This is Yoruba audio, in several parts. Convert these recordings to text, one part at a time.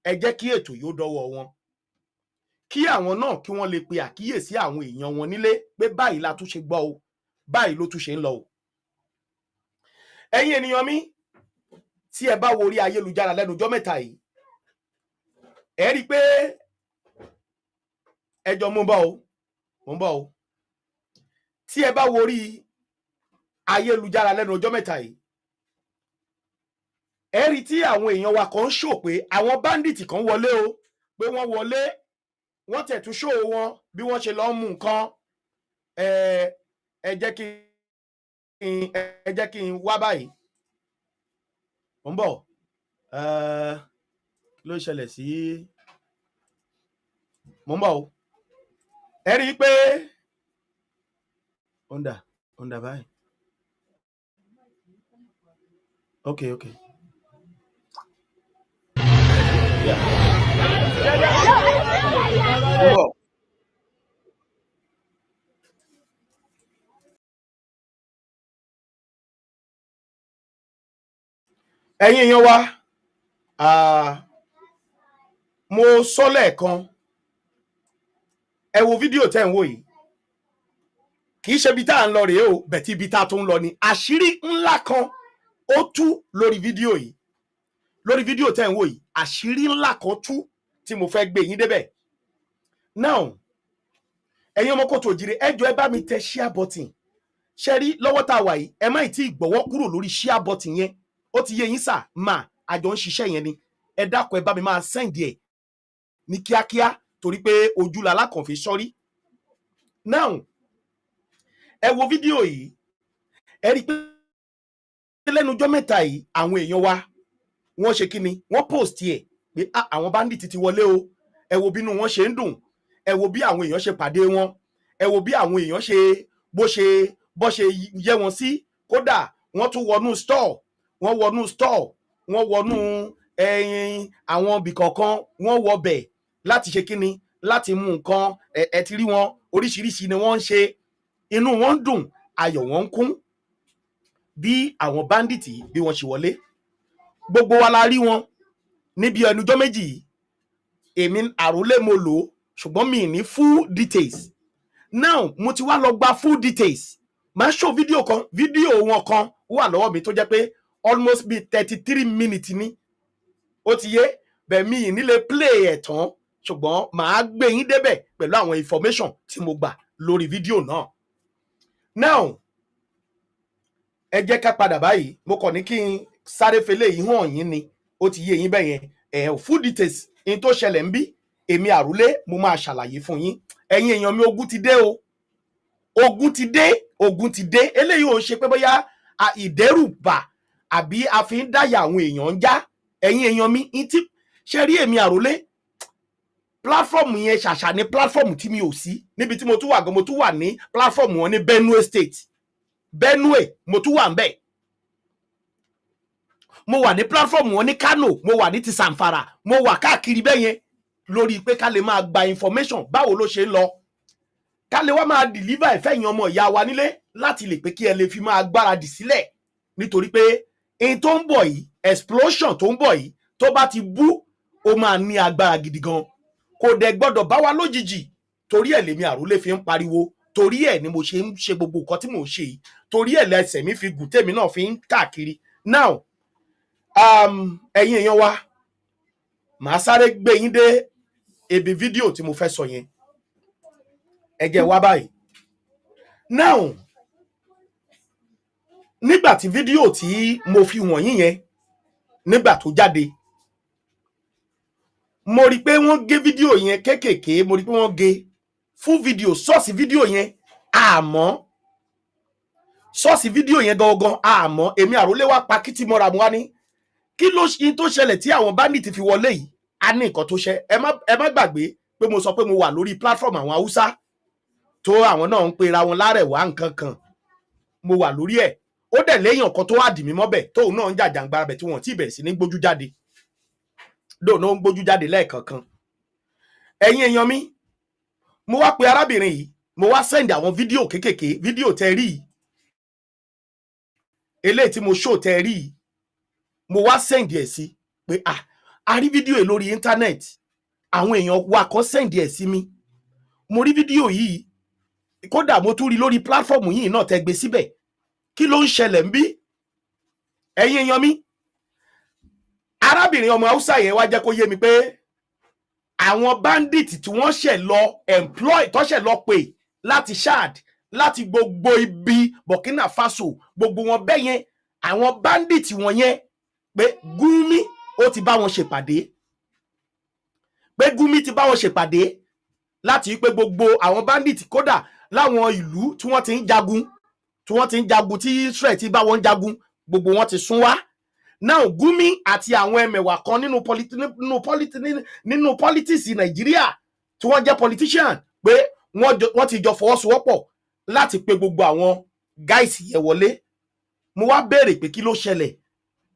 ẹ jẹ́ kí ètò yóò dọ́wọ́ wọn kí àwọn náà kí wọ́n lè pe àkíyèsí àwọn èèyàn wọn nílé pé báyìí la tún ṣe gbọ́ o báyìí ló tún ṣe ń lọ o. Ẹ̀yin ènìyàn mi tí ẹ bá wo orí ayélujára lẹ́nu ọjọ́ mẹ́ta yìí ẹ rí i pé ẹjọ́ mo ń bọ̀ o tí ẹ bá wo orí ayélujára lẹ́nu ọjọ́ mẹ́ta yìí ẹ rí tí àwọn èèyàn wa kan ń ṣò pé àwọn báńdíìtì kan wọlé o pé wọ́n wọlé wọ́n tẹ̀tún ṣó wọn bí wọ́n ṣe lọ mú nǹkan ẹ jẹ́ kí n wá báyìí mo ń bọ̀ kí ló ṣẹlẹ̀ sí mo ń bọ̀ o ẹ rí i pé ó ń dà báyìí ok. Yeah. Ẹ̀yin èèyàn wa mo sọ lẹ́ẹ̀kan ẹ wo fídíò tẹ́ ń wò yìí kì í ṣe ibi tá à ń lọ rèé o bẹ̀tí ibi tá a tún ń lọ ni àṣírí ńlá kan ó tú lórí fídíò yìí lórí fídíò tẹ́ ń wò yìí àṣírí ńlá kan tú tí mo fẹ́ gbé yín débẹ̀. Now ẹ̀yin ọmọ Kóòtù Òjíire ẹ jọ̀ọ́ ẹ bá mi tẹ share button ṣe rí lọ́wọ́ tá a wà yìí ẹ má tí ì gbọ́wọ́ kúrò lórí share button yẹn ó ti yé yín sà máa àjọ ń ṣiṣẹ́ yẹn ni ẹ dákun ẹ bá mi máa send ẹ̀ ní kíákíá torí pé ojú la lákànfin sọ́rí. Now ẹ wo fídíò yìí ẹ rí i pé lẹ́nu ọjọ́ mẹ́ta yìí àwọn èèyàn wa wọ́n ṣe kí ni wọ́n post ẹ̀ pé àwọn bandit ti wọlé o ẹ wo bínú wọn ṣe ń dùn ẹ wo bí àwọn èèyàn ṣe pàdé wọn ẹ wo bí àwọn èèyàn ṣe bó ṣe yẹ wọn sí kódà wọ́n tún wọnú store wọ́n wọnú àwọn ibì kọ̀ọ̀kan wọ́n wọbẹ̀ láti ṣe kí ni láti mú nǹkan ẹ ti rí wọn oríṣiríṣi ni wọ́n ń ṣe inú wọn ń dùn ayọ̀ wọn ń kún bí àwọn bandit bí wọ́n ṣe wọlé gbogbo wa la rí wọn níbi ẹnujọ́ méjì èmi àrólé mo lò ṣùgbọ́n mi ní full details. Now mo ti wá lọ gba full details máa show fídíò wọn kan wà lọ́wọ́ mi tó jẹ́ pé almost be 33 minutes ni ó ti yé bẹ́ẹ̀ mi nílé play ẹ̀ tán ṣùgbọ́n màá gbé yín débẹ̀ pẹ̀lú àwọn information tí mo gbà lórí fídíò náà. Now ẹ jẹ́ ká padà báyìí mo kàn ní kí n sáré fele yìí hàn yín ni ó ti yé yín bẹ́ẹ̀ yẹn full details in tó ṣẹlẹ̀ ń bí èmi àrólé mo máa ṣàlàyé fún yín ẹ̀yin èèyàn mi ogun ti dé o ogun ti dé eléyìí ò ń ṣe pé bóyá ìdẹ́rùbà àbí a fi ń dáyà àwọn èèyàn ń já ẹ̀yin èèyàn mi in tí ṣe rí èmi àrólé platform yẹn ṣàṣà ní platform tí mi ò sí níbi tí mo tún wà gan mo tún wà ní platform wọn ní Benue State Benue mo tún wà ń bẹ̀ mo wà ní platform wọn ní Kano mo wà ní ti Zamfara mo wà káàkiri bẹ́ẹ̀ yẹn lórí pé ká lè máa gba information báwo ló ṣe ń lọ ká lè wá máa deliver ìfẹ́yìn ọmọ ìyá wa nílé láti lè pé kí ẹ lè fi máa gbáradì sílẹ̀ nítorí pé èyí tó ń bọ̀ yìí explosion tó ń bọ̀ yìí tó bá ti bú ó máa ní agbára gidi gan kò dẹ̀ gbọ́dọ̀ bá wa lójijì torí ẹ̀ lèmi àrólé fi ń pariwo torí ẹ̀ ni mo ṣe ń ṣe gbogbo nǹkan tí mò ń ṣe yìí torí ẹ̀ lẹ́sẹ̀ mi fi gùn tèmi náà fi ń káàkiri. Now ẹ̀yin èèyàn wa màá sáré gbé yín dé ibi fídíò tí mo fẹ́ sọ yẹn ẹ jẹ́ wá báyìí. Now nígbà tí fídíò tí mo fi wọ̀nyí yẹn nígbà tó jáde mo rí pé wọ́n gé fídíò yẹn kéékèèké mo rí pé wọ́n gé fún fídíò sọ́ọ̀sì fídíò yẹn àmọ́ sọ́ọ̀sì fídíò yẹn gangan àmọ́ èmi àrólé wá pa kìtì mọ́ra mu wá ní kí ló ṣe tó ṣẹlẹ̀ tí àwọn bandit fi wọlé yìí a ní nǹkan tó ṣe ẹ má gbàgbé pé mo sọ pé mo wà lórí platform àwọn Haúsá tó àwọn náà ń pera wọn lárẹ̀wá nǹkan kan mo wà lórí ẹ̀ ó dẹ̀ léèyàn kan tó wà dì mí mọ́bẹ̀ tóun náà ń jàjàǹgbara bẹ̀ tí wọ́n ti bẹ̀rẹ̀ sí ní gbójú jáde dóun náà ń gbójú jáde lẹ́ẹ̀kankan. Ẹ̀yin èèyàn mi mo wá pe arábìnrin yìí mo wá send àwọn fídíò kéékèèké fídíò tẹ rí eléyìí tí mo show tẹ rí mo wá send ẹ̀ sí pé a rí fídíò yìí lórí íńtánẹ́ẹ̀tì, àwọn èèyàn wa kan sẹ́ǹdì ẹ̀ sí mi, mo rí fídíò yìí, kódà mo tún rí lórí pílátífọ̀mù yìí náà tẹ́ gbé síbẹ̀. Kí ló ń ṣẹlẹ̀ ń bí? Ẹ̀yin èèyàn mi, arábìnrin ọmọ Haúsá yẹn wá jẹ́ kó yé mi pé àwọn bandit tí wọ́n ṣẹ̀ lọ employ tó ṣẹ̀ lọ pè láti Chad, láti gbogbo ibi Burkina Faso, gbogbo wọn bẹ́ẹ̀ yẹn, àwọn bandit wọn yẹn pé Gumi ó ti bá wọn ṣèpàdé, pé Gumi ti bá wọn ṣèpàdé láti pé gbogbo àwọn bandit kódà láwọn ìlú tí wọ́n ti ń jagun, tí Israel ti bá wọn jagun, gbogbo wọn ti sún wá. Now Gumi àti àwọn ẹmẹ̀wà kan nínú politics Nàìjíríà tí wọ́n jẹ́ politician pé wọ́n ti jọ fọwọ́sowọ́pọ̀ láti pe gbogbo àwọn guys yẹn wọlé. Mo wá béèrè pé kí ló ṣẹlẹ̀.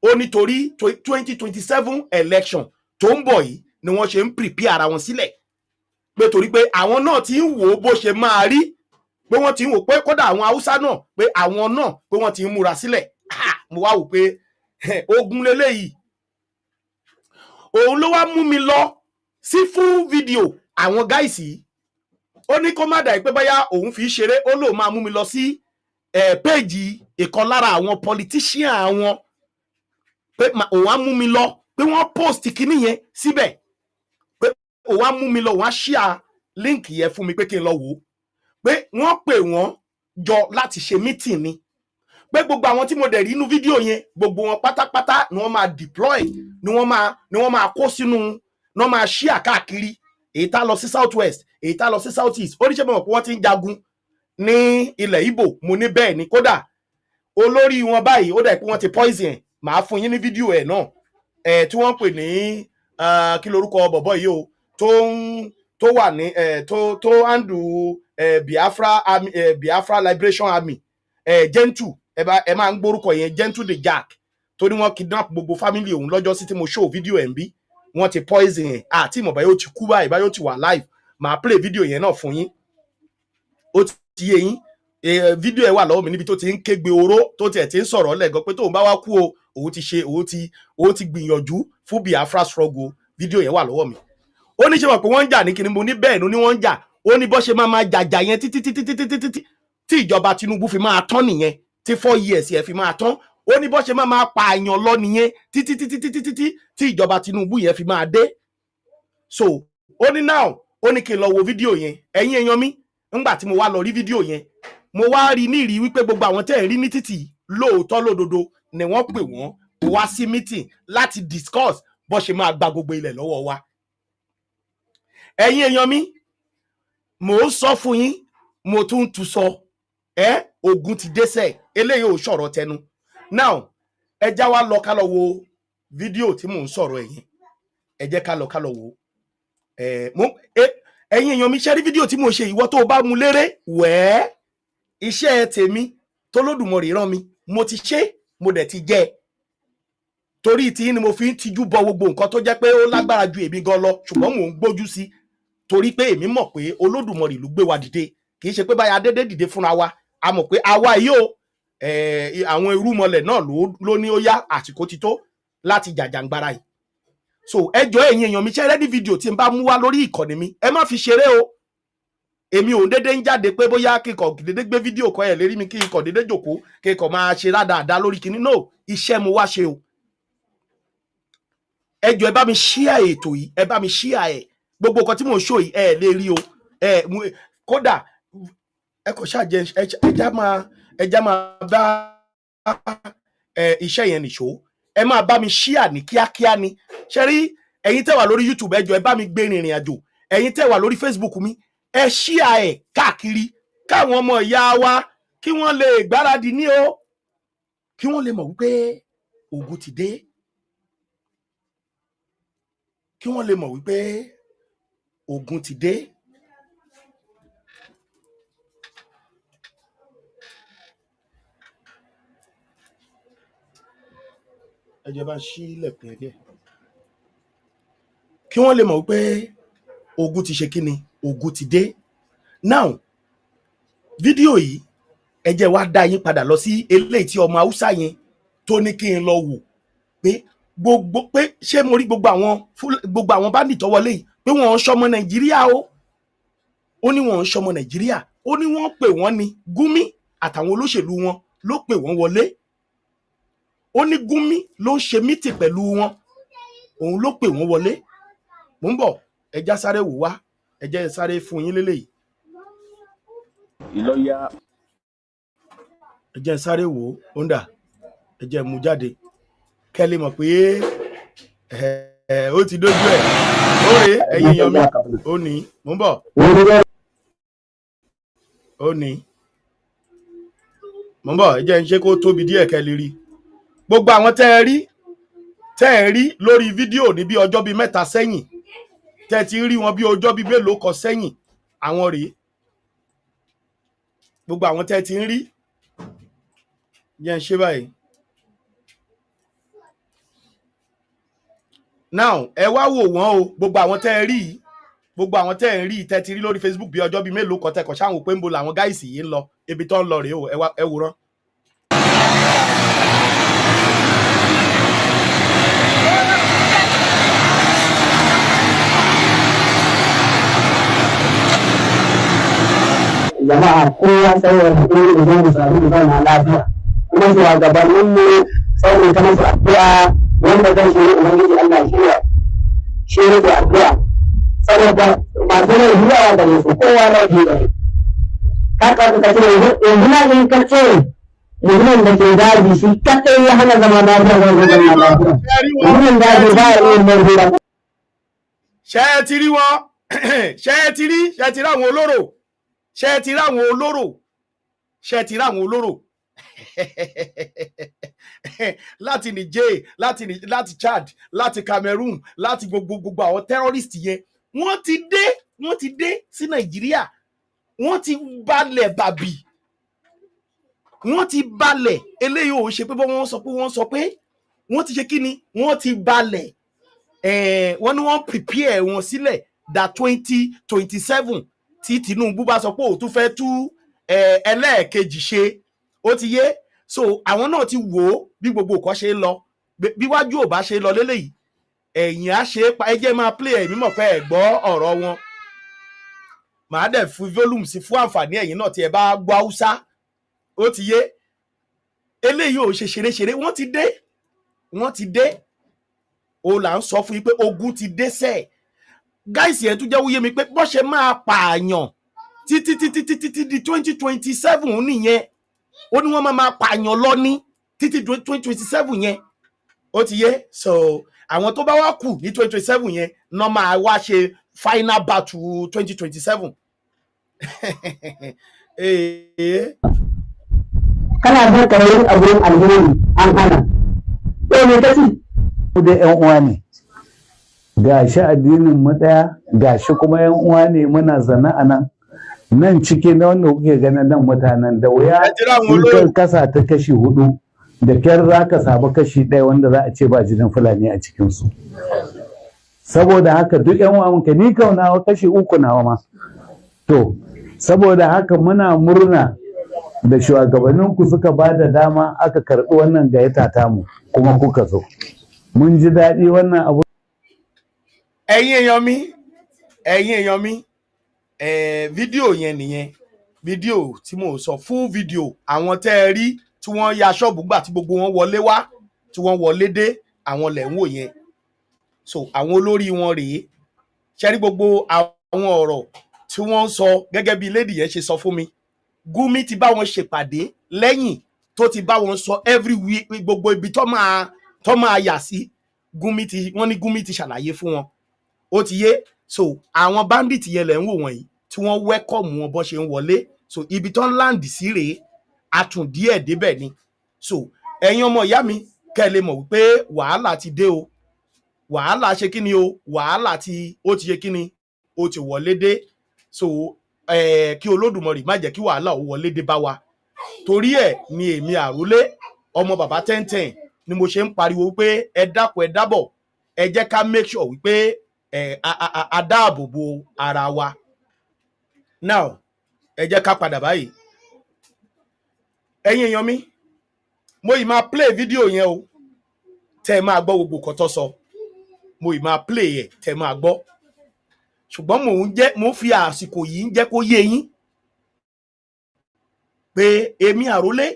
Ó nítorí 2027 election tó ń bọ̀ yìí ni wọ́n ṣe ń prepare ara wọn sílẹ̀, pé torí pé àwọn náà ti ń wò bó ṣe máa rí, pé wọ́n ti ń wò pé kódà àwọn Haúsá náà pé àwọn náà pé wọ́n ti ń múra sílẹ̀. Mo wá wò pé ogun leléyìí. Òun ló wá mú mi lọ sí fún fídíò àwọn guys yìí. Ó ní kó má dà pé báyà òun fi ṣeré, ó lóun máa mú mi lọ sí péèjì ìkan lára àwọn politician àwọn, pé òun á mú mi lọ, pé wọ́n post kíní yẹn síbẹ̀, pé òun á mú mi lọ, òun á share link yẹn fún mi pé kí n lọ wò ó, pé wọ́n pè wọ́n jọ láti ṣe meeting ni, pé gbogbo àwọn tí mo dẹ̀ rí inú fídíò yẹn, gbogbo wọn pátápátá ni wọ́n máa deploy, ni wọ́n máa kó sínú, ni wọ́n máa share káàkiri, èyí tá lọ sí south west, èyí tá lọ sí south east. Oníṣẹ́ mọ̀ pé wọ́n ti ń jagun ní ilẹ̀ Ìgbò. Mo ní bẹ́ẹ̀ ni, kódà olórí wọn báyìí ó dà pé wọ́n ti poison ẹ̀. Màá fún yín ní fídíò ẹ̀ náà, tí wọ́n pè ní kí lorúkọ bọ̀bọ̀ yìí o, tó wà ní tó handle Biafra Liberation Army, Gentle, ẹ máa ń gbórúkọ yẹn, Gentle the Jack, tó ní wọ́n kidnap gbogbo family òun lọ́jọ́ sí tí mo show fídíò ẹ̀ ń bí. Wọ́n ti poison ẹ̀, àti ìmọ̀ báyìí ó ti kú báyìí, báyìí ó ti wà live. Màá play fídíò yẹn náà fún yín. Ó ti yé yín. Fídíò ẹ̀ wà lọ́wọ́ mi níbi tó ti ń kégbe oró, tó tiẹ̀ ti ń sọ̀rọ̀ lẹ́gàn pé tóun bá wá kú o, òun ti gbìyànjú fún Biafra struggle. Fídíò yẹn wà lọ́wọ́ mi. Ó ní ṣe mọ̀ pé wọ́n ń jà ní kíni, mo ní bẹ́ẹ̀ ni wọ́n ń jà. Ó ní bó ṣe máa jàjà yẹn títí tí ìjọba Tinubu fi máa tán nìyẹn, tí 4 years yẹn fi máa tán. Ó ní bó ṣe máa pa àyàn lọ nìyẹn títí tí ìjọba Tinubu yẹn fi máa dé. So ó ní now, ó ní kí n lọ wo fídíò yẹn. Ẹ̀yin èèyàn mi, ńgbà tí mo wá lọ rí fídíò yẹn, mo wá rí ní ìrí wípé gbogbo àwọn tẹ́ ẹ̀ rí ní títì lóòótọ́ lódodo ni wọ́n pè wọ́n wá sí meeting láti discuss bó ṣe máa gba gbogbo ilẹ̀ lọ́wọ́ wa. Ẹ̀yin èèyàn mi, mo ń sọ fún yín, mo tún tún sọ, ogun ti dẹ́sẹ̀, eléyìí ò sọ̀rọ̀ tẹnu. Now ẹ já wa lọ ká lọ wo fídíò tí mò ń sọ̀rọ̀ ẹ̀yin. Ẹ jẹ́ ká lọ wo. Ẹ̀yin èèyàn mi, ṣe rí fídíò tí mo ṣe, ìwọ tó bá mu léré wẹ́ẹ́, iṣẹ́ tèmi tó lódùmarè rán mi, mo ti ṣe, mo dẹ̀ ti jẹ́. Torí tí ni mo fi ń tijú bọ gbogbo nǹkan tó jẹ́ pé ó lágbára ju èmi gan lọ, ṣùgbọ́n mò ń gbójú sí, torí pé èmi mọ̀ pé olódùmarè ló gbé wa dìde, kì í ṣe pé báyà dédé dìde fúnra wa. A mọ̀ pé àwa yìí o, àwọn irúmọlẹ̀ náà ló ní ó yá, àsìkò ti tó láti jàjàngbara yìí. So ẹjọ́ ẹ̀yin èèyàn mi, ṣe rẹ́dí fídíò tí n bá mú wá lórí ìkànnì mi, ẹ má fi ṣeré o. Èmi ò dédé ń jáde pé bóyá kíkọ̀ dédé gbé fídíò kan ẹ̀ lérí mi kí ikọ̀ dédé jòkó kíkọ̀ máa ṣe rádaràda lórí kinní. No, iṣẹ́ mo wá ṣe o. Ẹjọ́ ẹ bá mi share ètò yìí, ẹ bá mi share ẹ̀. Gbogbo nǹkan tí mò ń show yìí ẹ lè rí o. Kódà ẹ kò ṣàjẹ ẹja máa bá iṣẹ́ yẹn nìṣó. Ẹ máa bá mi share ní kíákíá ni. Ṣé rí ẹ̀yin tẹ́ wà lórí YouTube, ẹjọ́ ẹ bá mi gbé ìrìn àjò. Ẹ̀yin tẹ́ wà lórí Facebook mi, ẹ share ẹ̀ káàkiri, káwọn ọmọ ìyá wa kí wọ́n lè gbáradì ní o, kí wọ́n lè mọ̀ wípé ogun ti dé, kí wọ́n lè mọ̀ wípé ogun ti dé. Ẹ jẹ́ bá ṣí ilẹ̀kùn ẹ̀ díẹ̀, kí wọ́n lè mọ̀ wípé ogun ti ṣe kíni, ogun ti dé. Now fídíò yìí, ẹ jẹ́ wá dá yín padà lọ sí eléyìí tí ọmọ Haúsá yẹn tó ní kí n lọ wò, pé gbogbo pé ṣé mo rí gbogbo àwọn bandit tó wọlé yìí pé wọn ń ṣọmọ Nàìjíríà o. Ó ní wọn ń ṣọmọ Nàìjíríà, ó ní wọ́n pè wọ́n ní Gumi àtàwọn olóṣèlú wọn ló pè wọ́n wọlé. Ó ní Gumi ló ń ṣe mítì pẹ̀lú wọn, òun ló pè wọ́n wọlé. Mo ń bọ̀, ẹjá sáré wò wá, ẹjẹ́ sáré fún yín lélẹ́yìí. Ìlọ́yà. Ẹjẹ́ sáré wò ó ń dà, ẹjẹ́ mú jáde kẹ́lẹ́ mọ̀ pé ó ti dójú ẹ̀. Ó rè ẹ̀yin èèyàn mi, ó ní mo ń bọ̀. Ó ní mo ń bọ̀, ẹjẹ́ ń ṣe kó tóbi díẹ̀ kẹ́lẹ́ rí. Gbogbo àwọn tẹ́ ẹ rí lórí fídíò ní bí ọjọ́ bíi 3 sẹ́yìn, tẹ́ ti rí wọn bí ọjọ́ bíi mélòó kan sẹ́yìn, àwọn rèé. Gbogbo àwọn tẹ́ ti ń rí jẹ́ ń ṣe báyìí. Now ẹ wá wò wọ́n o, gbogbo àwọn tẹ́ ẹ rí, gbogbo àwọn tẹ́ ẹ rí tẹ́ ti rí lórí Facebook bí ọjọ́ bíi mélòó kan tẹ́kọ̀ ṣáwọn pé ń bo làwọn gáìsì yìí ń lọ, ibi tó ń lọ rèé o, ẹ wòran. jama'a kowa sai ya fito da zan mu samu da zama lafiya kuma shugabannin mu sai mu ta musu addu'a wanda zan shi ubangiji Allah shi ne da addu'a saboda masu rai zuwa da su kowa na ji da ka ce yanzu na yin kace mutumin da ke daji shi kadai ya hana zama lafiya zan zama lafiya mutumin daji ba ya yin mai ṣé ẹ ti rí wọn, ṣé ẹ ti rí àwọn olóró, ṣé ẹ ti rí àwọn olóró, ṣé ẹ ti rí àwọn olóró láti Niger, láti Chad, láti Cameroon, láti gbogbo àwọn terrorist yẹn wọ́n ti dé sí Nàìjíríà, wọ́n ti balẹ̀ bàbí, wọ́n ti balẹ̀. Eléyìí ò ṣe pé wọ́n sọ pé wọ́n ti ṣe kí ni, wọ́n ti balẹ̀. Wọ́n ní wọ́n prepare wọn sílẹ̀ da 2027 tí Tinubu bá sọ pé ó tún fẹ́ tú ẹlẹ́ẹ̀kejì ṣe, ó ti yé. So àwọn náà ti wò ó bí gbogbo nǹkan ṣe ń lọ, bí wájú ò bá ṣe lọ lélẹ́yìí ẹ̀yìn á ṣe pa. ẹ jẹ́ máa play ẹ̀mí mọ̀ pé ẹ gbọ́ ọ̀rọ̀ wọn, màá dẹ̀ fún volume sí fún àǹfààní ẹ̀yin náà tí ẹ bá gbọ́ Haúsá, ó ti yé. Eléyìí ò ṣe ṣeré, wọ́n ti dé o là ń sọ fún yín pé ogun ti dé sẹ́ẹ̀. Gáìsì ẹ̀ tún jẹ́ wúyé mi pé bọ́ ṣe máa pààyàn títí di 2027 nìyẹn. Ó ní wọ́n máa pààyàn lọ ní títí 2027 yẹn, ó ti yé. So àwọn tó bá wá kù ní 2027 yẹn náà máa wá ṣe final battle 2027. kana da karayin abun alheri an hana to ne kace da yan uwa ne, gashi addinin mu daya, gashi kuma yan uwa ne, muna zana a nan ciki na wanda kuke ganin nan mutanen da wuya in kasa ta kashi 4 da kyar za ka samu kashi 1 wanda za a ce ba jinin Fulani a cikinsu. Saboda haka duk yan uwa muka ni kaunawa kashi 3 nawa ma. To saboda haka muna murna da shugabanninku suka ba da dama aka karɓi wannan gayyata tamu kuma kuka zo. Mun ji daɗi wannan abu. Ẹ̀yin èèyàn mi, fídíò yẹn nìyẹn, fídíò tí mo sọ fún fídíò àwọn tẹ́ ẹ rí tí wọ́n ya ṣọ́ọ̀bù gbà tí gbogbo wọn wọlé wá, tí wọ́n wọlé dé, àwọn lẹ̀ ń wò yẹn. So àwọn olórí wọn rèé, ṣe rí gbogbo àwọn ọ̀rọ̀ tí wọ́n ń sọ gẹ́gẹ́ bí lady yẹn ṣe sọ fún mi. Gumi ti bá wọn ṣèpàdé lẹ́yìn tó ti bá wọn sọ everywhere, gbogbo ibi tó máa yà sí. Wọ́n ní Gumi ti ṣàlàyé fún wọn, ó ti yé. So àwọn bandit yẹn lẹ̀ ń wò wọ̀nyí tí wọ́n welcome wọn bọ́ ṣe ń wọlé. So ibi tó ń land sí rèé, atún díẹ̀ débẹ̀ ni. So ẹ̀yin ọmọ ìyá mi kẹ́ lè mọ̀ wípé wàhálà ti dé o, wàhálà ṣe kí ni o, wàhálà ó ti ṣe kí ni, ó ti wọlé dé. So kí Olódùmarè má jẹ́ kí wàhálà ó wọlé dé bá wa. Torí ẹ̀ ni èmi Àrólé ọmọ bàbá 1010 ni mo ṣe ń pariwo wípé ẹ dákun ẹ dábọ̀, ẹ jẹ́ ká make sure wípé a dáàbò bo ara wa. Now ẹ jẹ́ ká padà báyìí. Ẹ̀yin èèyàn mi, mo yìí máa play fídíò yẹn o, tẹ́ máa gbọ́ gbogbo nǹkan tó sọ mo ì máa play ẹ̀ tẹ́ máa gbọ́ ṣùgbọ́n mo fi àsìkò yìí ń jẹ́ kó yé yín pé èmi Àrólé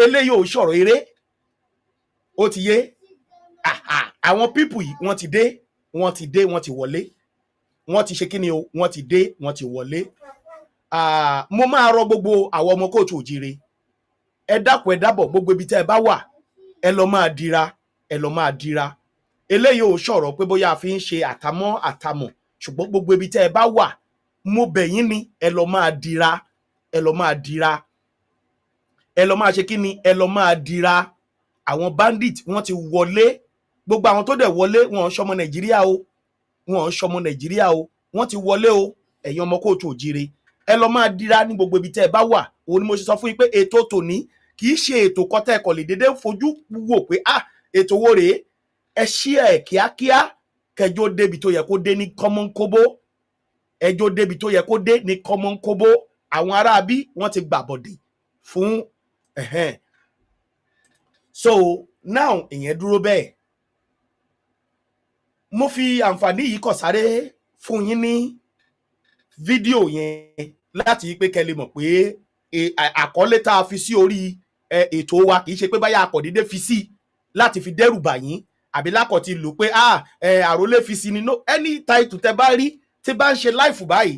eléyìí ò sọ̀rọ̀ eré ó ti yé àwọn pípù yìí wọ́n ti wọlé wọ́n ti ṣe kí ni o wọ́n ti dé wọ́n ti wọlé mo máa rọ gbogbo àwọn ọmọ kóòtù òjìire ẹ dákun ẹ dábọ̀ gbogbo ibi tẹ́ ẹ bá wà ẹ lọ máa dira eléyìí ò sọ̀rọ̀ pé bóyá a fi ń ṣe àtàmọ̀ ṣùgbọ́n gbogbo ibi tẹ́ ẹ bá wà mo bẹ̀ yín ni ẹ lọ máa dira ẹ lọ máa ṣe kí ni ẹ lọ máa dira àwọn bandit wọ́n ti wọlé gbogbo àwọn tó dẹ̀ wọlé wọn ṣọmọ Nàìjíríà o wọ́n ti wọlé o ẹ̀yin ọmọ kóòtù òjìire ẹ lọ máa dira ní gbogbo ibi tẹ́ ẹ bá wà òun ni mo ṣe sọ fún yín pé ètò tòní kì í ṣe ètò kọtẹ́ ẹ̀kọ́ lè dédé fojú wò pé ètò wo rèé ẹ ṣí ẹ kíákíá kẹjọ débi tó yẹ kó dé ní kọ́mọ́nkóbó ẹjọ débi tó yẹ kó dé ní kọ́mọ́nkóbó àwọn aráabí wọ́n ti gbàbọ̀dè fún so now ìyẹn dúró bẹ́ẹ̀ mo fi àǹfààní yìí kọ̀ sáré fún yín ní fídíò yẹn láti pé kẹ́ lè mọ̀ pé àkọlé tá a fi sí orí ètò wa kì í ṣe pé báyà àkọ̀dédé fi sí láti fi dẹ́rù bà yín àbí lákọ̀tí lò pé Àrólé fi sí ni no any title tẹ́ bá rí tí bá ń ṣe láìfù báyìí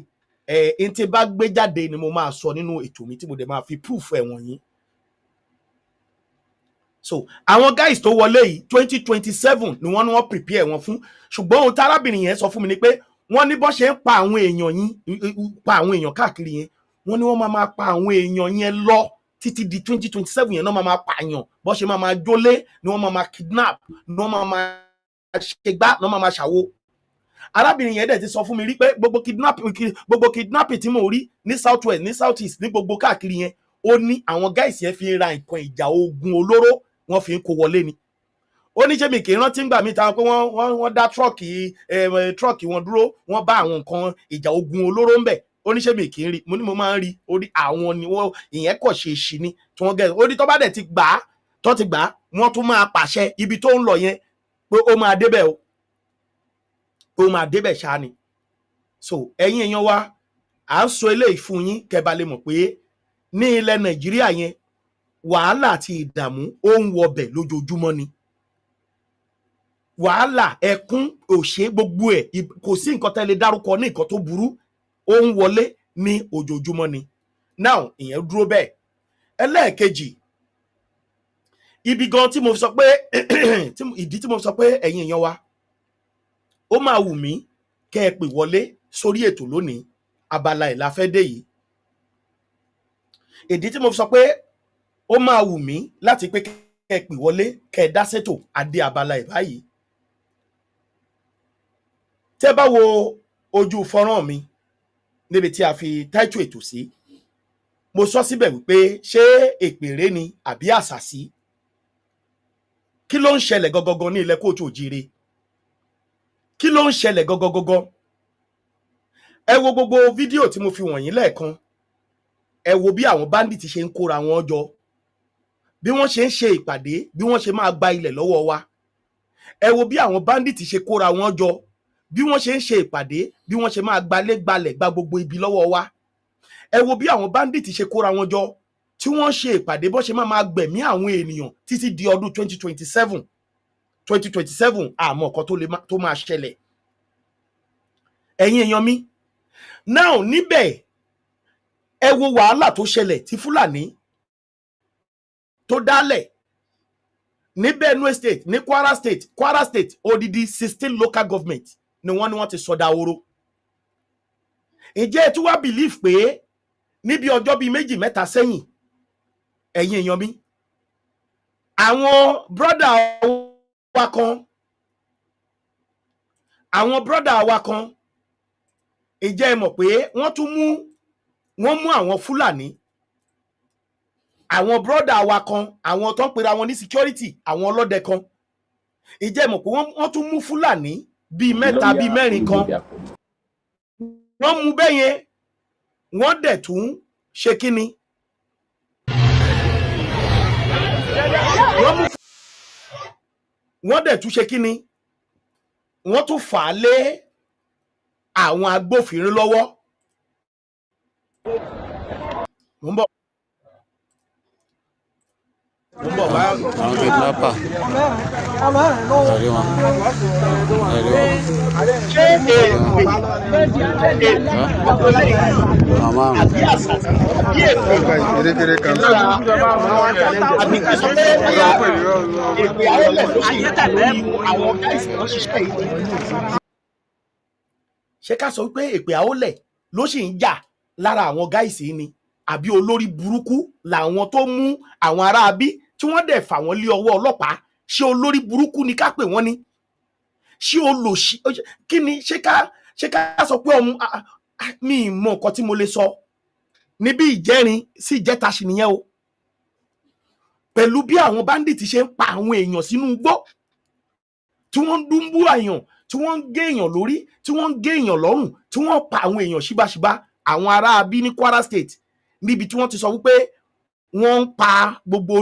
n tí bá gbé jáde ni mo máa sọ nínú ètò mi tí mo dẹ̀ máa fi proof ẹ̀ wọ̀nyí. So àwọn guys tó wọlé yìí 2027 ni wọ́n prepare wọn fún ṣùgbọ́n ohun tárábìnrin yẹn sọ fún mi ni pé wọ́n ní bó ṣe ń pa àwọn èèyàn káàkiri yẹn wọ́n ní wọ́n máa pa àwọn èèyàn yẹn lọ títí di 2027 yẹn náà máa pààyàn bó ṣe máa jólé ni wọ́n máa kidnap ni wọ́n máa ṣègbà ni wọ́n máa ṣàwo. arábìnrin yẹn dẹ̀ ti sọ fún mi rí pé gbogbo kidnapping tí mo rí ní south west ní south east ní gbogbo káàkiri yẹn ó ní àwọn guys yẹn fi ra nǹkan ìjà ogun olóró wọ́n fi ń kó wọlé ni. ó ní ṣé mi kì í rántí ńgbà mi táwọn pé wọ́n dá trọ́ọ̀kì wọn dúró wọ́n bá àwọn nǹkan ìjà ogun olóró ńbẹ̀ ó ní ṣé mi kì í rí mo ní mo máa ń rí orí àwọn ni wọ́n ìyẹn kọ̀ ṣe èṣì ni tí wọ́n gẹ̀ ó ní tó bá dẹ̀ ti gbà á tó ti gbà á wọ́n tún máa pàṣẹ ibi tó ń lọ yẹn pé ó máa débẹ̀ o pé ó máa débẹ̀ ṣáá ni. so ẹ̀yin èèyàn wa à ń sọ eléyìí fún yín kẹ́ bá lè mọ̀ pé ní ilẹ̀ Nàìjíríà yẹn wàhálà àti ìdààmú ó ń wọbẹ̀ lójoojúmọ́ ni wàhálà ẹkún òṣè gbogbo ẹ̀ kò sí nǹkan tẹ́ lè dárúkọ ní nǹkan tó burú ó ń wọlé ní ojoojúmọ́ ni. now ìyẹn dúró bẹ́ẹ̀ ẹlẹ́ẹ̀kejì ibi gan tí mo sọ pé ìdí tí mo sọ pé ẹ̀yin èèyàn wa ó máa wù mí kẹ́ ẹ pè wọlé sórí ètò lónìí abala ẹ̀ la fẹ́ dé yìí ìdí tí mo sọ pé ó máa wù mí láti pé kẹ́ ẹ pè wọlé kẹ́ ẹ dá sétò adé abala ẹ̀ báyìí. tẹ́ bá wo ojú fọ́nrán mi níbi tí a fi táìtù ètò sí mo sọ síbẹ̀ wípé ṣé èpèrè ni àbí àṣàsí kí ló ń ṣẹlẹ̀ gọgọgọ ní ilẹ̀ kóòtù òjìire kí ló ń ṣẹlẹ̀ gọgọgọgọ ẹ wo gbogbo fídíò tí mo fi wọ̀nyí lẹ́ẹ̀kan ẹ wo bí àwọn báńdíìtì ṣe ń kóra wọn jọ bí wọ́n ṣe ń ṣe ìpàdé bí wọ́n ṣe máa gba ilẹ̀ lọ́wọ́ wa ẹ wo bí àwọn báńdíìtì ṣe kóra wọn jọ bí wọ́n ṣe ń ṣe ìpàdé bí wọ́n ṣe máa gbalé gbalẹ̀ gba gbogbo ibi lọ́wọ́ wa ẹ wo bí àwọn báńdíìtì ṣe kóra wọn jọ tí wọ́n ṣe ìpàdé bó ṣe máa gbẹ̀mí àwọn ènìyàn títí di ọdún 2027 àmọ́ nǹkan tó máa ṣẹlẹ̀ ẹ̀yin èèyàn mi now níbẹ̀ ẹ wo wàhálà tó ṣẹlẹ̀ tí Fúlàní tó dálẹ̀ ní Benue state ní Kwara state odidi 16 local government ni wọ́n ti sọdá oró. ǹjẹ́ ẹ tún wá believe pé níbi ọjọ́ bíi méjì mẹ́ta sẹ́yìn ẹ̀yin èèyàn mi àwọn brọ́dà wa kan ǹjẹ́ ẹ mọ̀ pé wọ́n mú àwọn Fúlàní àwọn brọ́dà wa kan àwọn tó ń pera wọn ní security àwọn ọlọ́dẹ kan ǹjẹ́ ẹ mọ̀ pé wọ́n tún mú Fúlàní bíi mẹ́ta bíi mẹ́rin kan wọ́n mú bẹ́yẹn wọ́n dẹ̀ tún ṣe kíni wọ́n dẹ̀ tún ṣe kí ni wọ́n tún fà á lé àwọn agbófinró lọ́wọ́. mo ń bọ̀ bá àwọn kidnapper ẹ̀rí wọn ṣé ká sọ pé èpè àólẹ̀ ló sì ń jà lára àwọn gáìsì ni àbí olórí burúkú làwọn tó mú àwọn ará bí tí wọ́n dẹ̀ fà wọ́n lé ọwọ́ ọlọ́pàá? ṣé olórí burúkú ni ká pè wọ́n ni? ṣé olòṣì kí ni? ṣé ká sọ pé ọmọ mi mọ nǹkan tí mo lè sọ níbi ìjẹrin sí ìjẹta sì nìyẹn o, pẹ̀lú bí àwọn báńdíìtì ṣe ń pa àwọn èèyàn sínú igbó, tí wọ́n ń dúnbú àyàn, tí wọ́n ń gé èèyàn lórí, tí wọ́n ń gé èèyàn lọ́rùn, tí wọ́n pa àwọn èèyàn ṣíbáṣíbá. àwọn ará bí ní Kwara State níbi tí wọ́n ti sọ wípé wọ́n ń pa gbogbo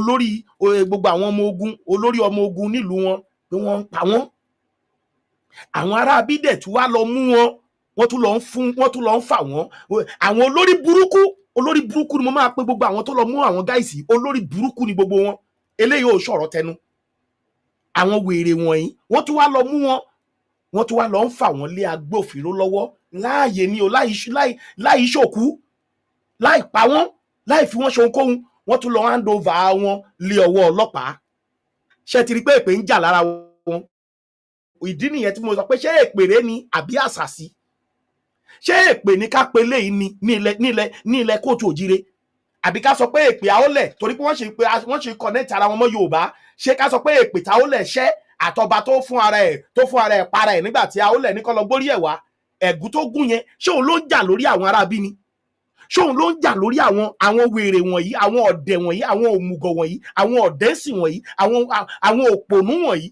àwọn ọmọ ogun, olórí ọmọ ogun nílùú wọn, pé wọ́n ń pa wọ́n. àwọn ará bí dẹ̀ tún wá lọ mú wọn, wọ́n tún lọ ń fà wọ́n. àwọn olórí burúkú ni mo máa pe gbogbo àwọn tó lọ mú àwọn gáìsì. olórí burúkú ni gbogbo wọn. eléyìí ò sọ̀rọ̀ tẹnu. àwọn wèrè wọ̀nyí wọ́n tún wá lọ mú wọn, wọ́n tún wá lọ ń fà wọ́n lé agbófinró lọ́wọ́ láàyè ni o, láì ṣòkú, láì pa wọ́n, láì fi wọ́n ṣe ohunkóhun. wọ́n tún lọ hand over wọn lé ọwọ́ ọlọ́pàá. ṣé ti rí pé èpè ń jà lára wọn? ìdí nìyẹn tí mo sọ pé ṣé èpèrè ni àbí àṣàsí? ṣé èpè ní ká pe léyìí ni ní ilẹ̀ kóòtù òjire, àbí ká sọ pé èpè àólẹ̀ torí pé wọ́n ṣe connect ara wọn mọ́ Yorùbá? ṣé ká sọ pé èpè táólẹ̀ ṣẹ́ àtọba tó fún ara ẹ̀ para ẹ̀ nígbà tí àólẹ̀ ní kó lọ gbórí ẹ̀ wá, ẹ̀gún tó gún yẹn ṣé òun ló ń jà lórí àwọn aráabí ni? ṣé òun ló ń jà lórí àwọn wèrè wọ̀nyí, àwọn ọ̀dẹ̀ wọ̀nyí, àwọn òmùgọ̀ wọ̀nyí, àwọn ọ̀dẹ́sì wọ̀nyí, àwọn òpònú wọ̀nyí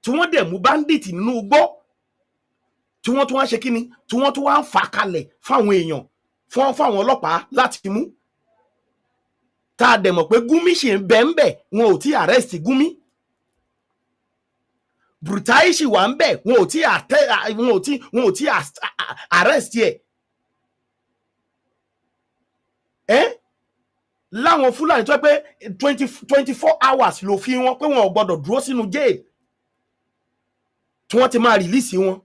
tí wọ́n dẹ̀ mú bandit nínú igbó, tí wọ́n tún wá ṣe kí ni? tí wọ́n tún wá ń fà kalẹ̀ fáwọn èèyàn, fáwọn ọlọ́pàá láti mú. tá a dẹ̀ mọ̀ pé Gumi ṣì ń bẹ̀ wọn ò tí arrest Gumi. Brutai ṣì wà ń bẹ̀ wọn ò tí arrest ẹ̀. láwọn Fúlàní tó pé 24 hours ló fi wọn pé wọn ò gbọdọ̀ dúró sínú jail tí wọ́n ti máa release wọn.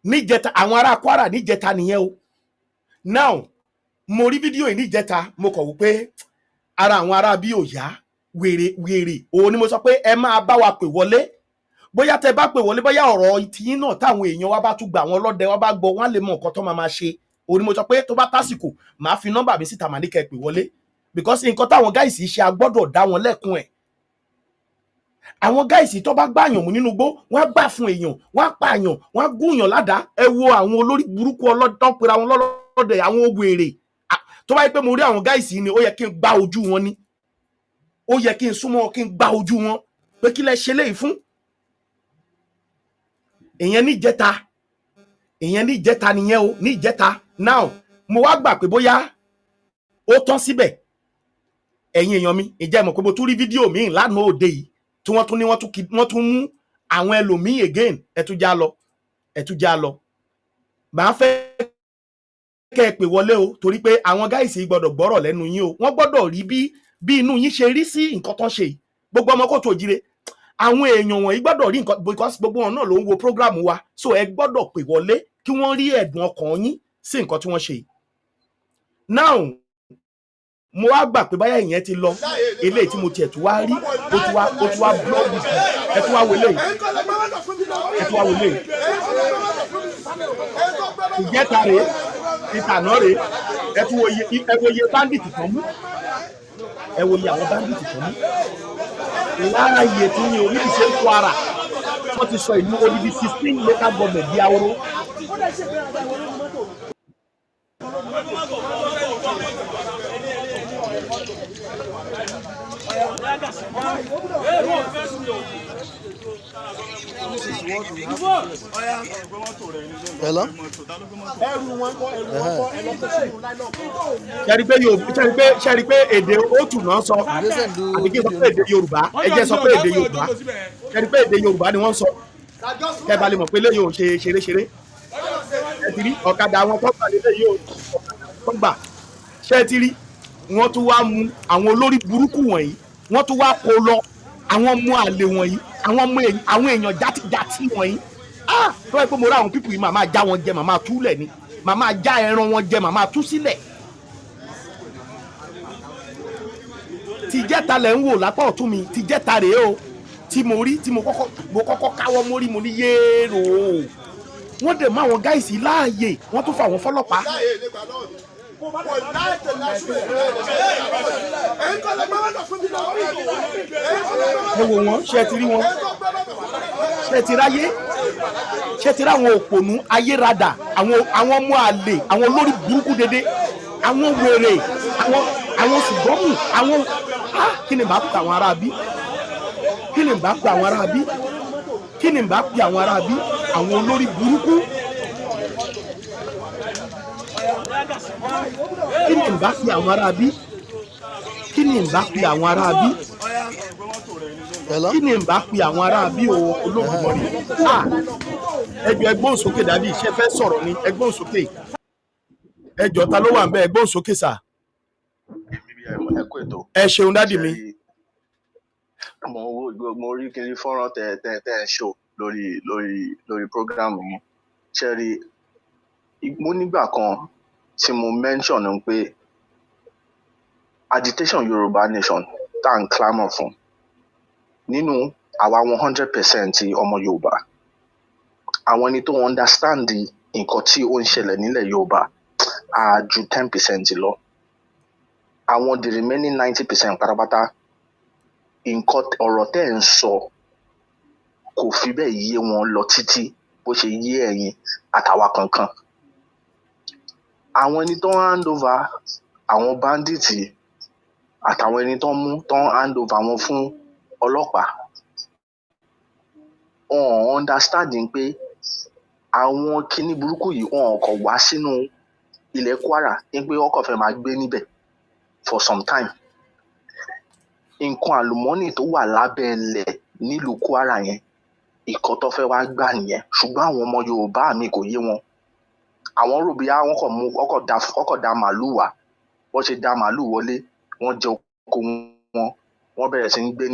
níjẹta àwọn ará Kwara níjẹta nìyẹn o. now mo rí fídíò yìí níjẹta, mo kọ̀ wípé ara àwọn ará bí ò yá, wèrè òun ni mo sọ pé ẹ máa bá wa pè wọlé. bóyá tẹ bá pè wọlé, bóyá ọ̀rọ̀ tiyín náà táwọn èèyàn wa bá tún gbà wọn lọ́dẹ wa bá gbọ́, wọn lè mọ nǹkan tó máa ṣe. òun ni mo sọ pé tó bá tásìkò máa fi nọ́mbà mi síta, màá ní kẹ́ pè wọlé, because nǹkan táwọn gáìsì ṣe a gbọ́dọ̀ dá wọn lẹ́kùn ẹ̀. àwọn gáìsì tó bá gbàyàn mú nínú igbó, wọ́n á gbà fún èèyàn, wọ́n á pààyàn, wọ́n á gúnyàn ládàá. ẹ wo àwọn olórí burúkú ọlọ́dọ́ pera wọn lọ́dẹ, àwọn wèrè. tó bá yẹ pé mo rí àwọn gáìsì ni ó yẹ kí n gbá ojú wọn ni, ó yẹ kí n súnmọ́ kí n gbá ojú wọn pé kí lẹ ṣe léyìí fún. ìyẹn ní ìjẹta nìyẹn o, ní ìjẹta. now mo wá gbà pé bóyá ó tán síbẹ̀. ẹ̀yin èèyàn mi, ìjẹ́ mọ̀ pé mo tún rí fídíò míì lánàá òde yìí tí wọ́n tún ní wọ́n tún mú àwọn ẹlòmíì again. ẹ tún já lọ. màá fẹ́ kẹ́ ẹ pè wọlé o, torí pé àwọn gáìsì gbọ́dọ̀ gbọ́rọ̀ lẹ́nu yín o. wọ́n gbọ́dọ̀ rí bí inú yín ṣe rí sí nǹkan tán ṣe yìí. gbogbo ọmọ Kóòtù Òjire, àwọn èèyàn wọ̀nyí gbọ́dọ̀ rí nǹkan, because gbogbo wọn náà ló ń wo program wa, so ẹ gbọ́dọ̀ pè wọlé kí wọ́n rí ẹ̀dùn ọkàn yín sí nǹkan tí wọ́n ṣe yìí. now mo wá gbà pé báyà ìyẹn ti lọ, eléyìí tí mo tiẹ̀ tún wá rí ó tún wá blọ́ọ̀gù. ẹ tún wá wọlé ìjẹta rèé, ìtànà rèé. ẹ wo iye bandit kan mú, ẹ wo iye àwọn bandit kan mú. láàyè tí ní orí ìṣe Kwara wọ́n ti sọ ìlú odidi 16 local government di ahoro. Hello? ṣẹ́rí pé èdè òtù náà sọ àbí kí n sọ pé èdè Yorùbá ẹ jẹ́ sọ pé èdè Yorùbá ṣẹ́rí pé èdè Yorùbá ni wọ́n sọ kẹ́ bá lè mọ̀ pé eléyìí ò ṣe ṣeréṣeré ẹ ti rí ọ̀kadà àwọn tó gbà léléyìí ò tó gbà ṣẹ́ ti rí wọ́n tún wá mú àwọn olórí burúkú wọ̀nyí wọ́n tún wá kó lọ àwọn ọmọ àlè wọ̀nyí àwọn èèyàn játijàti wọ̀nyí tó yẹ pé mo rá àwọn pípù yìí màmá já wọn jẹ màmá túlẹ̀ ni màmá já ẹran wọn jẹ màmá tú sílẹ̀ tìjẹ́ta lẹ̀ ń wò lápá ọ̀tún mi tìjẹ́ta rèé o tí mo rí tí mo kọ́kọ́ káwọ́ mórí mo ní yéèrò wọ́n dẹ̀ mọ́ àwọn gáìsì láàyè wọ́n tún fà wọ́n fọlọ́pàá. ẹ wò wọ́n ṣe ti rí wọn ṣe ti ráyé ṣe ti rí àwọn òpònú ayérada àwọn ọmọ àlè àwọn olórí burúkú dédé àwọn wèrè àwọn ṣùgbọ́mù àwọn kí ni bá pè àwọn ará bí kí ni bá pè àwọn ará bí kí ni bá pè àwọn ará bí àwọn olórí burúkú kí ni bá pè àwọn ará bí kí ni bá pè àwọn ará bí kí ni bá pè àwọn ará bí olóògbọ̀nì ẹjọ́ ẹgbọ́n sókè dàbí iṣẹ́ fẹ́ sọ̀rọ̀ ni ẹgbọ́n sókè ẹjọ́ ta ló wà ń bẹ ẹgbọ́n sókè sà ẹ ṣeun dádì mi. mo rí kiri fọ́nrán tẹ ṣó lórí program yìí ṣẹ́rí mo nígbà kan tí mo mention pé agitation Yorùbá nation tá à ń clamor fún nínú àwa 100% ọmọ Yorùbá àwọn ẹni tó understand nǹkan tí ó ń ṣẹlẹ̀ nílẹ̀ Yorùbá á ju 10% lọ àwọn the remaining 90% pátápátá nǹkan ọ̀rọ̀ tẹ́ ń sọ kò fi bẹ́ẹ̀ yé wọn lọ títí bó ṣe yé ẹ̀yin àtàwa kankan àwọn ẹni tó ń hand over àwọn bandits àtàwọn ẹni tó ń mú tó ń hand over wọn fún ọlọ́pàá wọn understanding pé àwọn kinní burúkú yìí wọn kò wá sínú ilẹ̀ Kwara ní pé ọkọ̀ fẹ́ máa gbé níbẹ̀ for some time nǹkan àlùmọ́nì tó wà lábẹ́ ilẹ̀ nílùú Kwara yẹn ìkọ́ tó fẹ́ wá gbà nìyẹn ṣùgbọ́n àwọn ọmọ Yorùbá mi kò yé wọn àwọn rò bí àwọn kò mú ọkọ̀ da màálùú wá wọ́n ṣe da màálùú wọlé wọ́n jẹ oko wọ́n bẹ̀rẹ̀ sí ń gbé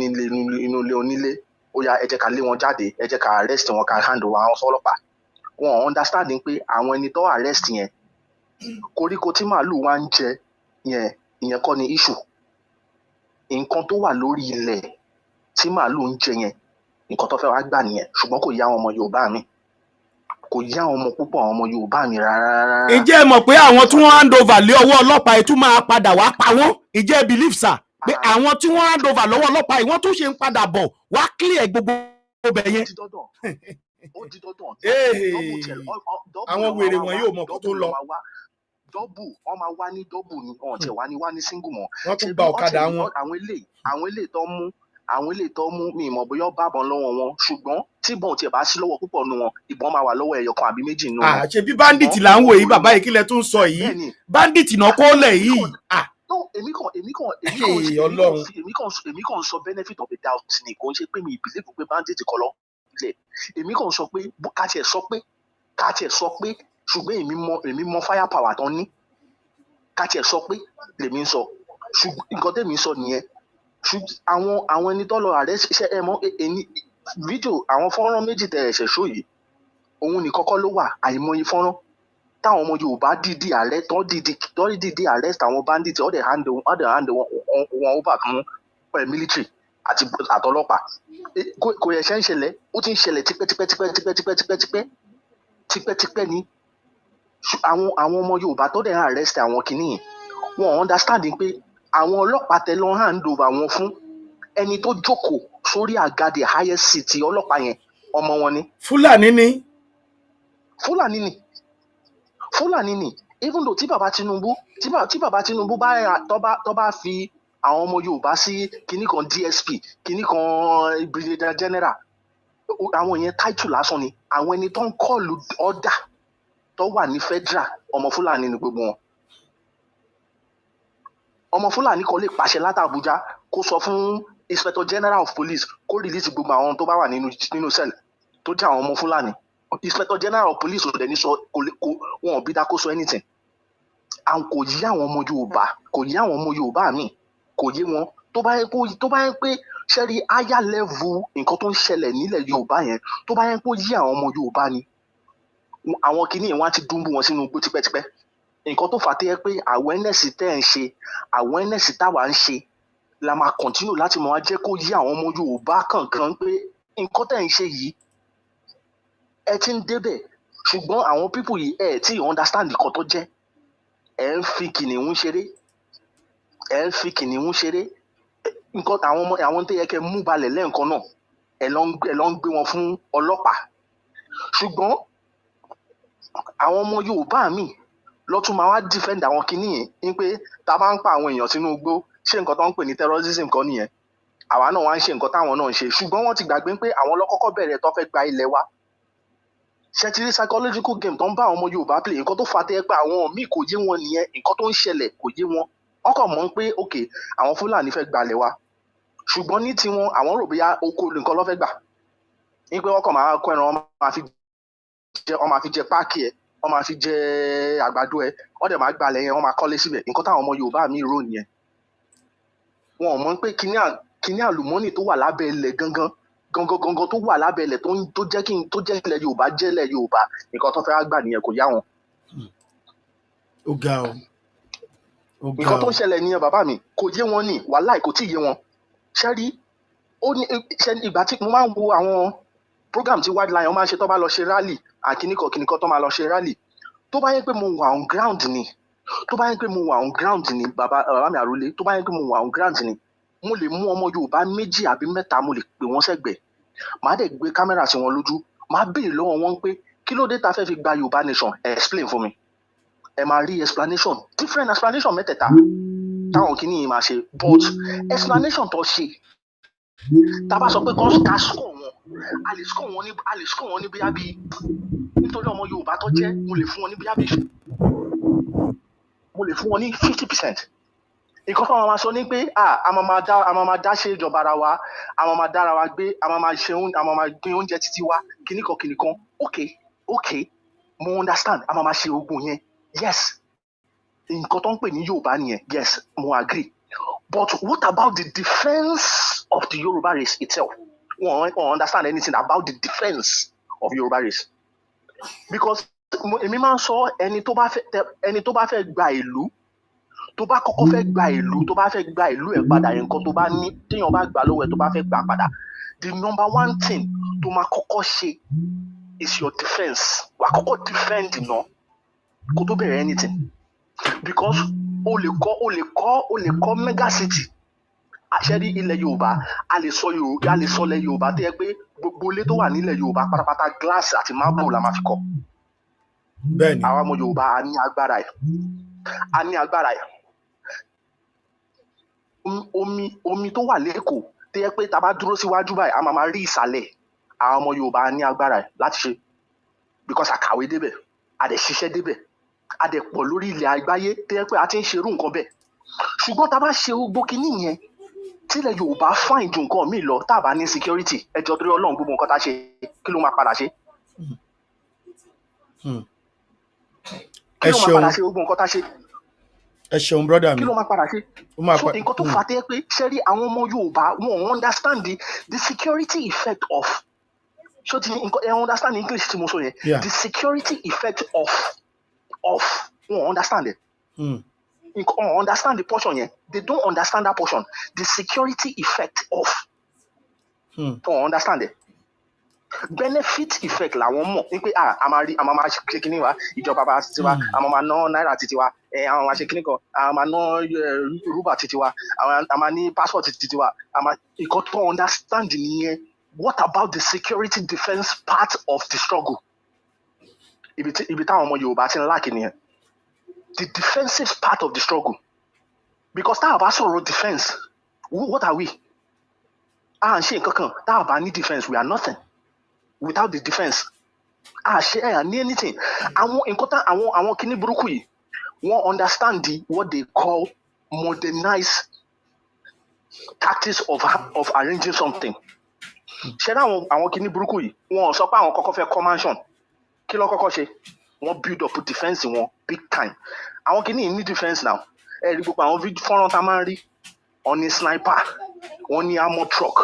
inú ilé onílé ó yá ẹ jẹ́ ká lé wọn jáde ẹ jẹ́ ká arrest wọn ká hand over àwọn sọ́lọ́pàá wọn understand pé àwọn ẹni tó arrest yẹn koríko tí màálùú wá ń jẹ ìyẹn kọ́ ni issue nǹkan tó wà lórí ilẹ̀ tí màálùú ń jẹ yẹn nǹkan tó fẹ́ wá gbà nìyẹn ṣùgbọ́n kò yá àwọn ọmọ Yorùbá mi kò yá àwọn ọmọ púpọ̀ àwọn ọmọ Yorùbá mi rárá. ǹjẹ́ ẹ mọ̀ pé àwọn tí wọ́n hand over lé ọwọ́ ọlọ́pàá ẹ̀ tún máa padà wá pa wọ́n ǹjẹ́ ẹ believe sir pé àwọn tí wọ́n hand over lọ́wọ́ ọlọ́pàá yìí wọ́n tún ṣe ń padà bọ̀ wá clear gbogbo ọbẹ̀ yẹn. ó di dandan àwọn wèrè wọn yóò mọ̀ kó tó lọ. dọ́bù wọ́n máa wá ní dọ́bù ni ọ̀tẹ̀ wá ní single mọ́. wọ́n tún gba ọ̀kadà wọn. àwọn ilé tó mú mi ìmọ̀ bóyá bàbọ̀ lọ́wọ́ wọn ṣùgbọ́n tí ìbọn tiẹ̀ bá sí lọ́wọ́ púpọ̀ nu wọn ìbọn máa wà lọ́wọ́ ẹyọ kan àbí méjì nù. ṣe bí bandit là ń wò yìí bàbá yìí kílẹ̀ tún sọ yìí bandit náà kó lẹ̀ yìí. èmi kàn sọ benefit of the doubt ni kò ń ṣe pé mi ìbílẹ̀ pé bandit kọ́ lọ lẹ̀ èmi kàn sọ pé ká tiẹ̀ sọ pé ṣùgbọ́n èmi mọ fire power tán ní ká tiẹ̀ sọ pé lèmi ń sọ ṣùgbọ́n nǹkan tèmi ń sọ nìyẹn àwọn ẹni tó lọ arrest ṣe ẹ mọ̀ ẹni fídíò àwọn fọ́nrán méjì tẹ ẹ̀ṣẹ̀ ṣó yìí òun ní kọ́kọ́ ló wà àìmọye fọ́nrán táwọn ọmọ Yorùbá dìdí arrest àwọn bandits ọ̀dẹ̀ hand wọn over fún military àti àtọlọ́pàá kò yẹ ṣe ń ṣẹlẹ̀ ó ti ń ṣẹlẹ̀ tipẹ́tipẹ́ ni àwọn ọmọ Yorùbá tó dẹ̀ arrest àwọn kìnìyàn wọn understanding pé àwọn ọlọ́pàá tẹ lọ hand over wọn fún ẹni tó jókòó sórí àga the highest seat ọlọ́pàá yẹn ọmọ wọn ni. Fúlàní ni even though tí bàbá Tinubu bá fi àwọn ọmọ Yorùbá sí kinní kan DSP kinní kan brigadier general àwọn yẹn title lásán ni àwọn ẹni tó ń kọlù ọ̀dà tó wà ní federal ọmọ Fúlàní ni gbogbo wọn. Ọmọ Fúlàní kan lè pàṣẹ láti Àbújá kó sọ fún Inspector General of Police kó release gbogbo àwọn tó bá wà nínú cell tó jẹ́ àwọn ọmọ Fúlàní. Inspector General of Police ò dẹ̀ ní sọ wọn ò bí dá kó sọ anything. Àwọn kò yí àwọn ọmọ Yorùbá kò yí àwọn ọmọ Yorùbá mi kò yé wọn tó bá yẹ pé ṣẹ́rí higher level nǹkan tó ń ṣẹlẹ̀ nílẹ̀ Yorùbá yẹn tó bá yẹ pé ó yí àwọn ọmọ Yorùbá ni àwọn kìíní yẹn wọ́n á ti dúnbú wọn sínú igbó tipẹ́tipẹ́. Nǹkan tó fà á tẹ́ pé awareness tẹ́ ń ṣe awareness táwa ń ṣe la máa continue láti máa jẹ́ kó yí àwọn ọmọ Yorùbá kankan pé nǹkan tẹ́ ń ṣe yìí ẹ ti ń débẹ̀ ṣùgbọ́n àwọn people yìí ẹ tí understand nǹkan tó jẹ́ ẹ ń fi kìnìún ṣeré nǹkan àwọn tó yẹ kẹ́ mú balẹ̀ lẹ́ǹkan náà ẹ lọ ń gbé wọn fún ọlọ́pàá ṣùgbọ́n àwọn ọmọ Yorùbá mi lọ́tún máa wá defend àwọn kinní yẹn ní pé tá a bá ń pa àwọn èèyàn sínú igbó ṣé nǹkan tó ń pè ní terrorism kan nìyẹn àwa náà wá ń ṣe nǹkan táwọn náà ń ṣe ṣùgbọ́n wọ́n ti gbàgbé pé àwọn lọ́kọ́kọ́ bẹ̀rẹ̀ tó fẹ́ gba ilẹ̀ wa ṣe ti rí psychological game tó ń bá àwọn ọmọ Yorùbá play nǹkan tó fà á tẹ́ pé àwọn míì kò yé wọn nìyẹn nǹkan tó ń ṣẹlẹ̀ kò yé wọn wọ́n kàn mọ̀ pé ok àwọn Fúlàní fẹ́ gbalẹ̀ wa ṣùgbọ́n ní tiwọn àwọn rò bóyá oko nǹkan ló fẹ́ gbà ní pé wọ́n kàn máa kó ẹran wọ́n máa fi jẹ páàkì ẹ̀ wọ́n máa fi jẹ àgbàdo ẹ̀ wọ́n dẹ̀ máa gbalẹ̀ yẹn wọ́n máa kọ́lé síbẹ̀ nǹkan táwọn ọmọ Yorùbá mi rò nìyẹn wọn ò mọ̀ pé kíní àlùmọ́nì tó wà lábẹ́ ilẹ̀ gangan tó wà lábẹ́ ilẹ̀ tó jẹ́ ilẹ̀ Yorùbá jẹ́ ilẹ̀ Yorùbá nǹkan tó fẹ́ wá gbà nìyẹn kò yá wọn. ó ga ọ. nǹkan tó ń ṣẹlẹ̀ nìyẹn bàbá mi kò yé wọn ní wàláì kò tí ì yé wọn ṣẹ́rí ìgbà tí mo máa ń wo àwọn program tí Wildlion máa ń ṣe tó bá lọ ṣe rally àkíníkan tó máa lọ ṣe rally tó bá yẹ pé mo wà on ground ni bàbá mi àròlé tó bá yẹ pé mo wà on ground ni mo lè mú ọmọ Yorùbá 2 àbí 3 mo lè pè wọ́n sẹ́gbẹ̀ẹ́ màá dẹ̀ gbé kámẹ́rà sí wọn lójú màá béèrè lọ́wọ́ wọn pé kí ló dé ta fẹ́ fi gba Yorùbá nation explain fún mi ẹ máa rí different explanation mẹ́tẹ̀ẹ̀ta táwọn kìíní yìí máa ṣe but explanation tó ṣe tá a bá sọ pé ká score wọn a lè score wọn ní bíyà bíi nítorí ọmọ Yorùbá tó jẹ́ mo lè fún wọn ní bíyà bíi 50%. Nǹkan tó máa sọ ní pé a máa dá ṣe ìjọba ara wa a máa dára wa gbé a máa gbé oúnjẹ títí wa kìnnìkan ok mo understand a máa ṣe ogun yẹn yes nǹkan tó ń pè ní Yorùbá nìyẹn yes mo agree but what about the defence of the Yoruba race itself wọ́n understand anything about the defence of Yoruba race because èmi máa ń sọ ẹni tó bá fẹ́ gba ìlú tó bá kọ́kọ́ fẹ́ gba ìlú ẹ̀ padà nǹkan tó bá ní téèyàn bá gbà lọ́wọ́ ẹ̀ tó bá fẹ́ gbà padà the number one thing tó máa kọ́kọ́ ṣe is your defence wà kọ́kọ́ defend náà kó tó bẹ̀rẹ̀ anything because o lè kọ́ mega city àṣẹ́rí ilẹ̀ Yorùbá a lè sọ ilẹ̀ Yorùbá tó yẹ pé gbogbo ilé tó wà nílẹ̀ Yorùbá pátápátá glass àti marble la máa fi kọ́ bẹ́ẹ̀ni àwọn ọmọ Yorùbá a ní agbára ẹ̀ omi tó wà lẹ́kọ̀ọ́ tó yẹ pé tá a bá dúró síwájú báyìí a máa rí ìsàlẹ̀ àwọn ọmọ Yorùbá a ní agbára ẹ̀ láti ṣe because a kàwé débẹ̀ a dẹ̀ ṣiṣẹ́ débẹ̀ a dẹ̀ pọ̀ lórí ilẹ̀ àgbáyé tó yẹ pé a ti ń ṣerú nǹkan bẹ́ẹ̀ ṣùgbọ́n tá a bá ṣe gbogbo kinní yẹn tílẹ̀ Yorùbá fáìn ju nǹkan míì lọ tá a bá ní security ẹjọ́ torí Ọlọ́run gbogbo nǹkan tá a ṣe kí ló máa padà ṣe. ẹ ṣeun gbogbo nǹkan tá a ṣe. ẹ ṣeun brother mi kí ló máa padà ṣe. so nǹkan tó fà á tẹ́ pé ṣẹ́rí àwọn ọmọ Yorùbá wọn understand the security effect of so ti understand English tí mo sọ yẹn the security effect of wọn understand it. Understand the portion yẹn they don't understand that portion the security effect of understand it benefit effect làwọn mọ̀ ní pé a máa ṣe kíní wa ìjọba bá títí wa a máa ná náírà títí wa a máa ṣe kíní kan a máa ná rúbà títí wa a máa ní passport títí wa a máa ìkọ́ tó understand nìyẹn what about the security defence part of the struggle ibi táwọn ọmọ Yorùbá ti ń láàkì nìyẹn. The defensive part of the struggle because tá a bá sọ̀rọ̀ defense what are we? À ń ṣe nǹkan kan tá a bá ní defense we are nothing without the defense share ní anything àwọn nǹkan tán àwọn kíní burúkú yìí wọ́n understand what they call modernized tactics of arranging something. ṣé àwọn kíní burúkú yìí wọ́n sọ pé àwọn kọ́kọ́ fẹ́ kọ́ mansion kí ló kọ́kọ́ ṣe wọ́n build up defense wọn big time àwọn kíní yìí ní defense now ẹ rí gbogbo àwọn fọ́nrán tá a máa ń rí wọ́n ní sniper wọ́n ní armor truck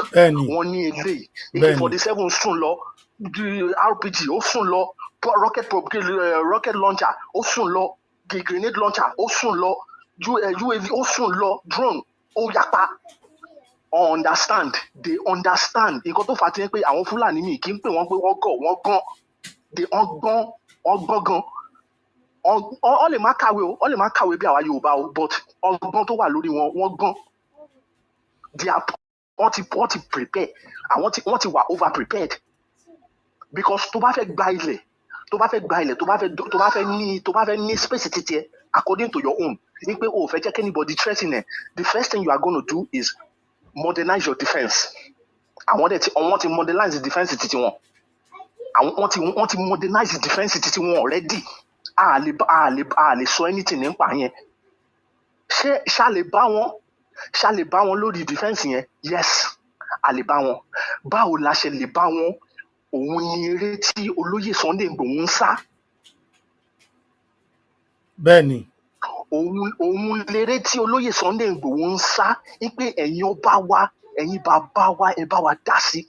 wọ́n ní eléyìí AK-47 sùn lọ RPG ó sùn lọ rocket launcher ó sùn lọ grenade launcher ó sùn lọ UAV ó sùn lọ drone ó yapa understand they understand nǹkan tó fà á ti ń pé àwọn Fúlàní mi kì í pè wọ́n pé wọ́n gọ̀ wọ́n gbọ́n gan ọ lè má kàwé bí àwa Yorùbá o but ọgbọ́n tó wà lórí wọn wọ́n gbọ́n wọ́n ti prepare wọ́n ti wà over prepared because tó bá fẹ́ gba ilẹ̀ tó bá fẹ́ ní space títí ẹ according to your own ní pé o ò fẹ́ jẹ́ anybody threaten ẹ the first thing you are going to do is modernize your defense wọ́n ti modernize the defense títí wọn wọ́n ti modernize the defense títí wọn already a lè sọ anything nípa yẹn ṣá lè bá wọn lórí defense yẹn yes a lè bá wọn báwo la ṣe lè bá wọn òun ni eré tí olóyè Sunday Igboho ń sá. bẹ́ẹ̀ni. òun léré tí olóyè Sunday Igboho ń sá pé ẹ̀yin ọba wa ẹ̀yin bàbá wa ẹ bá wa dá sí.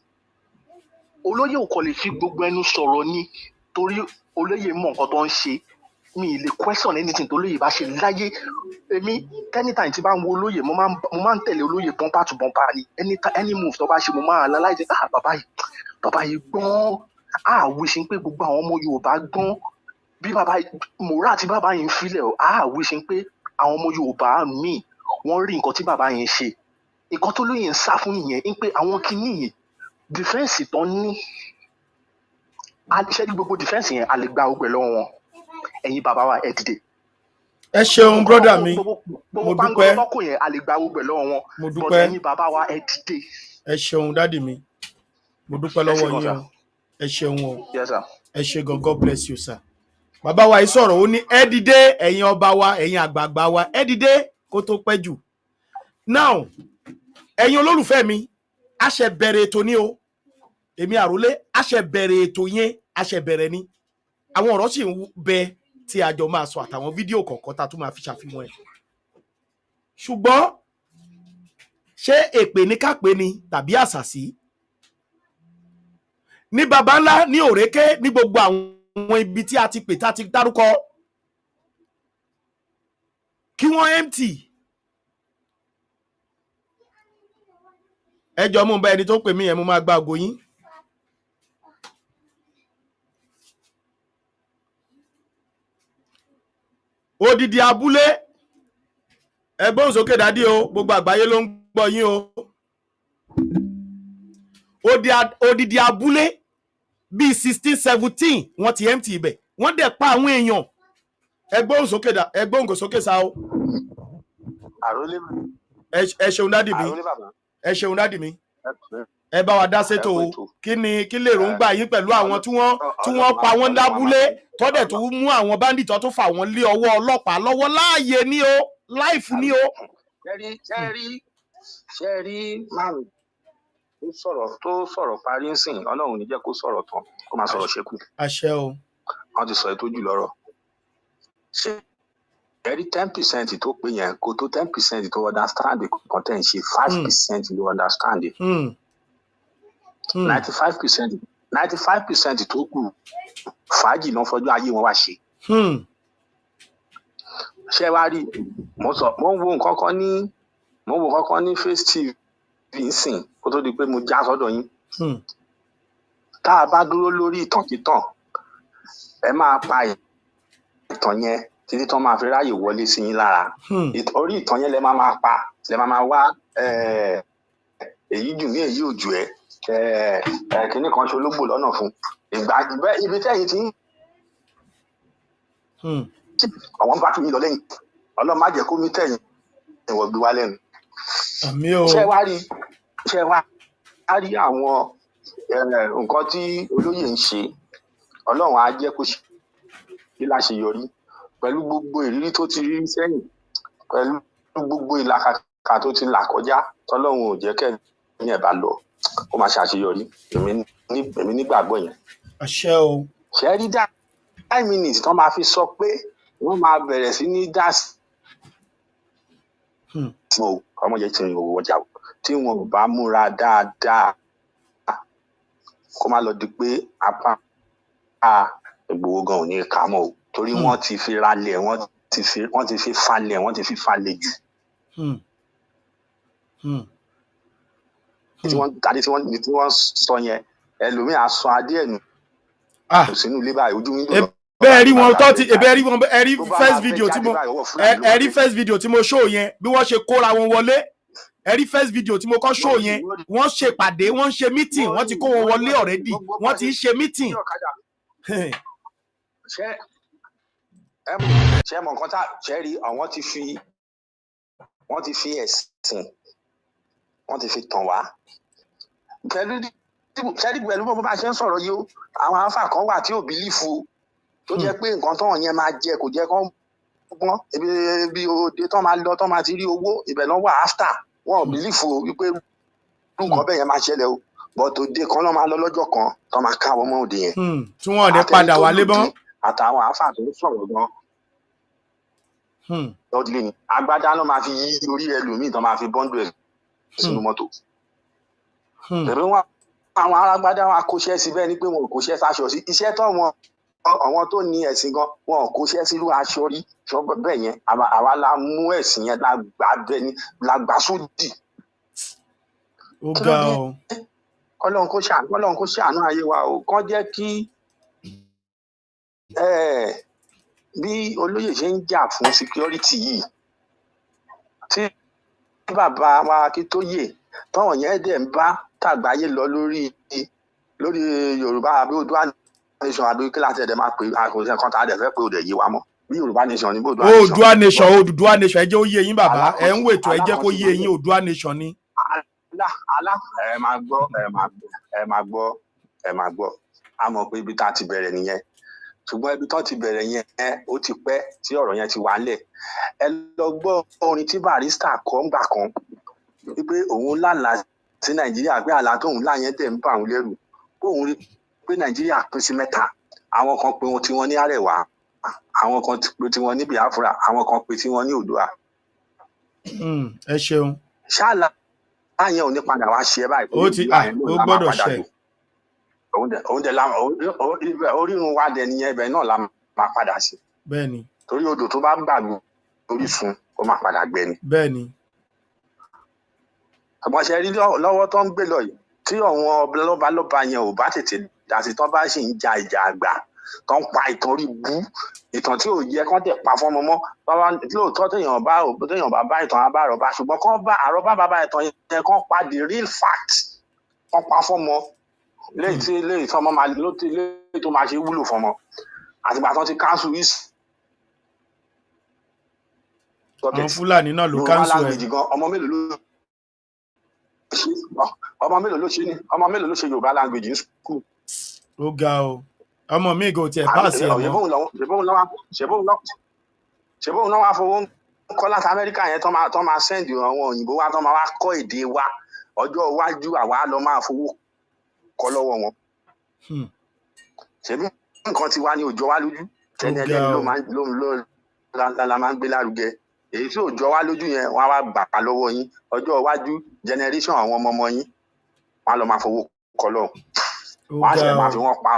olóyè ò kò lè fi gbogbo ẹnu sọ̀rọ̀ ni torí olóyè mọ̀ nǹkan tó ń ṣe mi ì lè question anything tó lóyè bá ṣe láyé èmi anytime tí bá ń wo olóyè mo máa ń tẹ̀lé olóyè bumper to bumper ni any move tó bá ṣe mo máa analyze bàbá yìí gbọ́n wíṣin pé gbogbo àwọn ọmọ Yorùbá gbọ́n bí mòrá àti bàbá yìí ń filẹ̀ wíṣin pé àwọn ọmọ Yorùbá míì wọ́n rí nǹkan tí bàbá yìí ń ṣe nǹkan tó lóye ń sá fún nìyẹn ń pé àwọn kinní yìí dìfẹ́ǹsì tán ní ṣẹ́ni gbogbo dìfẹ́ǹsì yẹn a lè gba ogbè lọ́wọ́ wọn ẹ̀yin bàbá wa ẹ dìde. ẹ ṣeun brọ́dà mi mo dúpẹ́ gbogbo yẹn a lè gba ogbè lọ́wọ́ wọn mo dúpẹ́ ẹ̀yin bàbá wa ẹ dìde. ẹ ṣeun dádì mi mo dúpẹ́ lọ́wọ́ yín o ẹ ṣeun o ẹ ṣe gan God bless you sir. bàbá wa yìí sọ̀rọ̀ ó ní ẹ dìde ẹ̀yin ọba wa ẹ̀yin àgbààgbà wa ẹ dìde kó tó pẹ́ jù. now ẹ̀yin olólùfẹ́ mi a ṣe bẹ̀rẹ̀ ètò ní o èmi àrólé a ṣe bẹ̀rẹ̀ ètò yẹn a ṣe bẹ̀rẹ̀ ní àwọn ọ̀rọ̀ sì ń bẹ tí a jọ máa sọ àtàwọn fídíò kọ̀ọ̀kan tá a tún máa fi ṣàfihàn ẹ̀ ṣùgbọ́n ṣé èpè ní ká pè ní tàbí àṣàsí ní baba ńlá ní òrékè ní gbogbo àwọn ibi tí a ti pè tá a ti dárúkọ kí wọ́n empty ẹjọ́ mú bá ẹni tó pè mí yẹn mo máa gba ògo yín odidi abúlé ẹgbọ́n sókè dádì o gbogbo àgbáyé ló ń gbọ́ yín o odidi abúlé bíi 16-17 wọ́n ti empty ibẹ̀ wọ́n dẹ̀ pa àwọn èèyàn ẹgbọ́n sókè sá o ẹ ṣeun dádì mi ẹ ṣeun dádì mi ẹ bá wa dá sétò o kí lè ròǹgbà yín pẹ̀lú àwọn tí wọ́n pa wọ́n lábúlé tọ́dẹ̀ tó mú àwọn bandit tó fà wọ́n lé ọwọ́ ọlọ́pàá lọ́wọ́ láàyè ní o láìfù ní o. ṣe rí márùn tó sọ̀rọ̀ parí ń sìn Ọlọ́run ní jẹ́ kó sọ̀rọ̀ tán kó máa sọ̀rọ̀ ṣekú. àṣẹ o. wọ́n ti sọ ètò jù lọ́rọ̀. ṣe rí 10% tó pé yẹn kó tó 10% tó understand nǹkan tẹ̀ ń ṣe 5% ló understand. 95% tó kù fàájì náà fọjú ayé wọn wá ṣe. ṣé wàá rí mo ń wo nǹkan kan ní Face TV nsìn kó tó di pé mo já sọ́dọ̀ yín. tá a bá dúró lórí ìtànkítàn ẹ máa pa ìtàn yẹn títí tán máa fi ráàyè wọlé sí yín lára. orí ìtàn yẹn lẹ máa pa lẹ máa wá èyí jù ní èyí ò jù ẹ kínní kan ṣe ológbò lọ́nà fún ibi tẹ́yìn tí àwọn bá tún yín lọ lẹ́yìn Ọlọ́run má jẹ́ kó mi tẹ̀yìn ìwọ̀ gbé wá lẹ́nu. àmì o. ṣé wá rí àwọn nǹkan tí olóyè ń ṣe Ọlọ́run á jẹ́ kó ṣe láṣeyọrí pẹ̀lú gbogbo ìrírí tó ti rí sẹ́yìn, pẹ̀lú gbogbo ìlàkàkà tó ti là kọjá, tọ́lọ́run ò jẹ́ kẹ́mi ẹ̀ bá lọ kó máa ṣàṣeyọrí. Èmi nígbàgbọ́ yẹn. àṣẹ o. ṣe rí 5 minutes tán máa fi sọ pé wọ́n máa bẹ̀rẹ̀ sí ní dá sí ọmọ yẹn tí wọn jà o, tí wọn ò bá múra dáadáa kó má lọ di pé apá Ìgbòho gan ò ní kà mọ́ o, torí wọ́n ti fi ralẹ̀, wọ́n ti fi falẹ̀, wọ́n ti fi falẹ̀ jù. tí wọ́n sọ yẹn ẹlòmíà sọ adé ẹ̀nù sínú ilé báyìí ojú wíńdò lọ. bẹ́ẹ̀ rí wọn tó ti ẹ rí first video tí mo show yẹn bí wọ́n ṣe kóra wọn wọlé, ẹ rí first video tí mo kọ́ show yẹn wọ́n ṣe pàdé, wọ́n ṣe meeting, wọ́n ti kó wọn wọlé already, wọ́n ti ṣe meeting. ṣé mọ̀ nǹkan tá ṣe rí àwọn wọ́n ti fi ẹ̀sìn wọ́n ti fi tàn wá pẹ̀lú bó bá ṣe ń sọ̀rọ̀ yìí o, àwọn afa kan wà tí ò bìlífù tó jẹ́ pé nǹkan tán yẹn máa jẹ kò jẹ́ kán gbọ́n ibi òde tán máa lọ tán máa ti rí owó ibẹ̀ lọ́ wà after wọn ò bìlífù wípé nǹkan bẹ́ẹ̀ yẹn máa ṣẹlẹ̀ o, but òde kan náà máa lọ lọ́jọ́ kan tán máa ká àwọn ọmọ òde yẹn. tí wọn ò ní padà wálé bọ́n. àtàwọn afa tó ń sọ̀rọ̀ gan lọ́dún ní agbádá náà máa fi yí orí ẹlòmíì tán máa fi bọ́ńdù ẹ̀ sínú mọ́tò. tẹ̀lé wọn àwọn arágbádá wọn akóṣẹ́ sí bẹ́ẹ̀ ni pé wọn ò kóṣẹ́ sáṣọ sí iṣẹ́ tó àwọn tó ní ẹ̀sìn gan wọn ò kóṣẹ́ sílùú aṣọ rí sọ bẹ́ẹ̀ yẹn àwa la mú ẹ̀sìn yẹn la gbà sódì. ó ga ọ. Ọlọ́run kó ṣàánú ayé wa o, kàn jẹ́ kí bí olóyè ṣe ń jà fún security yìí tí bàbá wa Akíntóyè táwọn yẹn dẹ̀ ń bá tàgbáyé lọ lórí Yorùbá àbí Oòduà nation àbí kí láti ẹ̀dẹ̀ máa pè àkòṣe kan tá a dẹ̀ fẹ́ pé òdẹ̀ yé wa mọ́ bí Yorùbá nation ní Oòduà nation ẹ jẹ́ ó yé yín bàbá ẹ ń wètò ẹ jẹ́ kó yé yín Oòduà nation ni. ẹ máa gbọ́ a mọ̀ pé ibi tá a ti bẹ̀rẹ̀ nìyẹn, ṣùgbọ́n ibi tó ti bẹ̀rẹ̀ yẹn ó ti pẹ́ tí ọ̀rọ̀ yẹn ti wà lẹ̀. ẹ lọ gbọ́ orin tí Barrister kọ ńgbà kan wípé òun lálàá sí Nàìjíríà pé àlá tóun lá yẹn tẹ̀ ń bà òun lẹ́rù, òun rí pé Nàìjíríà pín sí mẹ́ta, àwọn kan pé tiwọn ní Àrẹwà, àwọn kan pé tiwọn ní Biafra, àwọn kan pé tiwọn ní Oòduà. ẹ ṣeun. ṣáàlà láyẹn ò ní padà wá ṣe báyìí. ó gbọ́dọ̀ ṣe. orírun wa dẹ nìyẹn ibẹ̀ náà la máa padà sí. bẹ́ẹ̀ni. torí odò tó bá gbàgbé orísun ó máa padà gbẹ ni. bẹ́ẹ̀ni. àmọ́ṣe rí lọ́wọ́ tó ń gbé lọ yìí tí àwọn lọ́balọ́ba yẹn ò bá tètè dá sí tán bá sì ń ja ìjà àgbà tán pa ìtàn rí bú ìtàn tí ò yẹ kán tẹ̀ pa fọ́mọ mọ́ lóòótọ́ téèyàn bá bá ìtàn abárọ̀bá ṣùgbọ́n kán bá àrọ́bá bàbá ìtàn yẹn kán pa the real fact kán pa fọ́mọ léyìí tí ọmọ máa léyìí tó máa ṣe wúlò fọ́mọ àtìgbà tán ti cancel yìí. àwọn Fúlàní náà ló cancel ẹ̀. ọmọ mélòó ló ṣe Yorùbá language ní school. ó ga o ọmọ mi gò tiẹ̀ páàsì ẹ̀ mọ́. ṣèbóun náà wá fowó kọ́ láti Amẹ́ríkà yẹn tán máa send àwọn òyìnbó wa tán máa wá kọ́ èdè wa ọjọ́ iwájú àwa lọ máa fowó kọ́ lọ́wọ́ wọn. ṣebí nǹkan ti wá ní òjò wa lójú tẹ́ni ẹlẹ́ni la máa ń gbé lárugẹ èyí tí òjò wa lójú yẹn wọ́n á wá gbà pa lọ́wọ́ yín ọjọ́ iwájú generation àwọn ọmọ yín wọ́n á lọ máa fowó kọ́ lọ́wọ́ wọ́n á sì máa fi wọ́n pa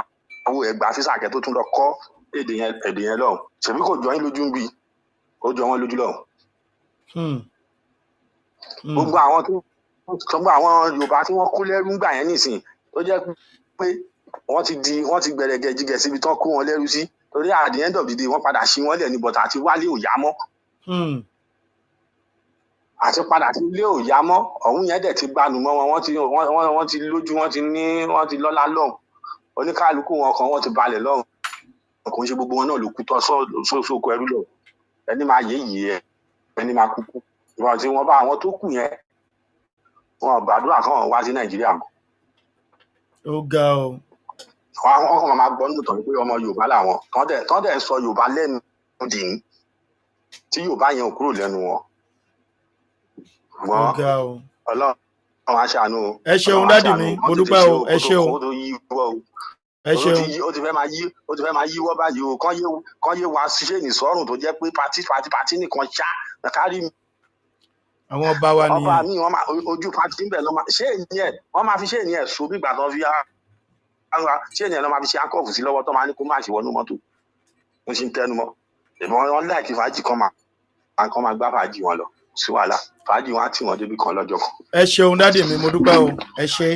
owó ẹgbàá físà kẹ́ tó tún lọ kọ́ èdè yẹn lọ́hùn ṣèbí kò jọ yín lójú ń bí ó jọ wọ́n lójú lọ́hùn. gbogbo àwọn Yorùbá tí wọ́n kó lẹ́rú ńgbà yẹn nìsín tó jẹ́ pé wọ́n ti gbẹ̀rẹ̀gẹ̀ jígẹ̀ síbi tán kó wọn lẹ́rú sí torí at the end of the day wọ́n padà ṣí wọ́n lẹ̀ ní bọ̀tà àti wálé ò yá mọ́. àti padà sí ilé ò yá mọ́ ọ̀hún yẹn dẹ̀ ti gbanù mọ́ wọn wọ́n ti lójú wọ́n ti lọ́lá lọ́hùn oníkálukú wọn kan wọ́n ti balẹ̀ lọ́hùn kò ń ṣe gbogbo wọn náà ló kú tọ́ sóko ẹrú lọ ẹni máa yéyìí ẹ ẹni máa kúkú ìwọ̀n tí wọ́n bá àwọn tó kù yẹn wọn gbàdúrà kan wá sí Nàìjíríà mọ́. ó ga o. Wọ́n kàn máa gbọ́ nínú tán pé ọmọ Yorùbá làwọn tán dẹ̀ sọ Yorùbá lẹ́nu dì ní tí Yorùbá yẹn ò kúrò lẹ́nu wọn. Ó ga o. Ọlọ́run aṣàánú o. Ẹ ṣeun dádì mi, mo dúpẹ́ o, ẹ ṣeun. Ẹ ṣeun. Ó ti fẹ́ máa yíwọ́ báyìí o, kán yé wa ṣe ní sọ́rùn tó jẹ́ pé pátí nìkan ṣá kárí mi. Àwọn ọba wa nìyẹn. Ọba mi wọ́n máa ojú pátí ń bẹ̀ lọ́ máa ṣé ènìyàn wọ́n máa fi ṣé ènìyàn so bí ìgbà tó fi ṣé ènìyàn lọ́ máa fi ṣe akọ́ọ̀fù sí lọ́wọ́ tó máa ní kó má ṣe wọnú mọ́tò. Mo ṣe ń tẹnu mọ́. Ìbọn wọn láìkí fàájì kan máa gbá fàájì wọn lọ sí wàhálà fàájì wọn á tì wọn débi kan lọ́jọ́ kan. Ẹ ṣeun dádì mi, mo dúpẹ́ o, ẹ ṣe.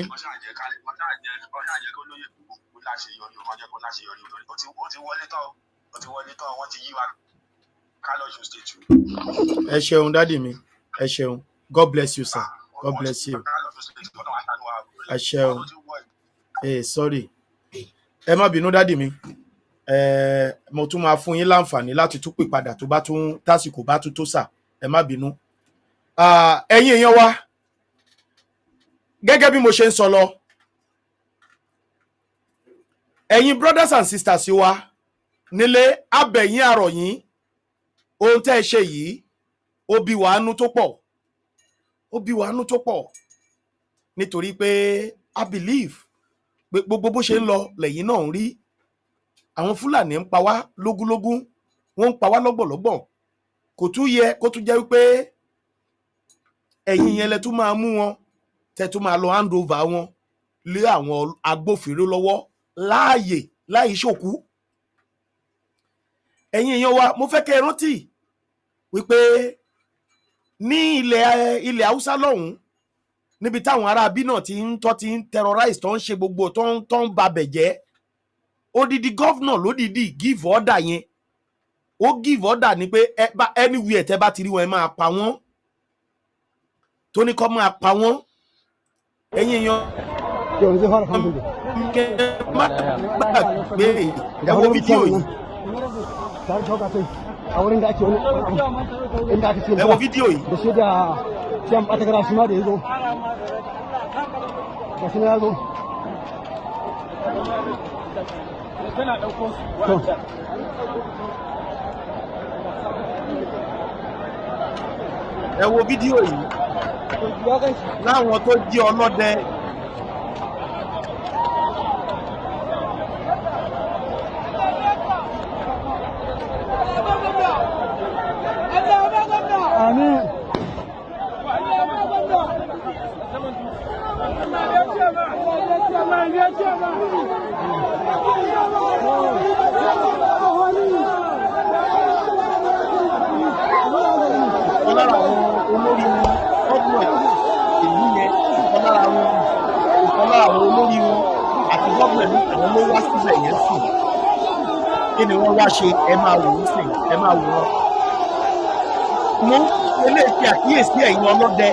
Ẹ ṣeun dádì mi, ẹ ṣeun. God bless you sir, God bless you. Ẹ ṣeun. Sorry, ẹ má bínú dádì mi, mo tún máa fún yín láǹfààní láti tún pè padà tó bá tún tásìkò bá tún tó sà, ẹ má bínú. Ẹ̀yin èèyàn wa, gẹ́gẹ́ bí mo ṣe ń sọ lọ, ẹ̀yin brothers and sisters wa nílé, abẹ̀yìn àrọ̀yìn, ohun tẹ́ ẹ ṣe yìí ó bí wàánú tó pọ̀, ó bí wàánú tó pọ̀, nítorí pé I believe pé gbogbo bó ṣe ń lọ lẹ́yìn náà ń rí. Àwọn Fúlàní ń pa wá lógúnlógún, wọ́n ń pa wá lọ́gbọ̀lọ́gbọ̀. Kò tún yẹ kó tún jẹ́ wípé ẹ̀yin yẹn lẹ tún máa mú wọn, tẹ tún máa lọ hand over wọn lé àwọn agbófinró lọ́wọ́ láàyè láì ṣòkú. Ẹ̀yin èèyàn wa, mo fẹ́ kẹ́ ẹ rántí wípé ní ilẹ̀ Haúsá lọ́hùn, níbi táwọn ará bí náà ti ń terrorize, tó ń ṣe gbogbo tó ń babẹ̀ jẹ́, odidi gọ́vnà lódìdí give order yẹn. Ó give order ni pé anywhere tẹ́ bá ti rí wọn ẹ máa pa wọ́n, tó ní kó máa pa wọ́n. Ẹ̀yin èèyàn má gbàgbé ẹ wo fídíò yìí. Ẹ wo fídíò yìí. Ẹ wo fídíò yìí láwọn tó jẹ́ ọlọ́dẹ. Ọlára àwọn olórí wọn ìlú yẹn, ọlára àwọn olórí wọn àti gómìnà ní àwọn ló wá síbẹ̀ yẹn sí. Kí ni wọ́n wá ṣe? Ẹ máa wò ó sìn, ẹ máa wò ó. Mo eléyìí fi àkíyèsí ẹ̀yin ọlọ́dẹ.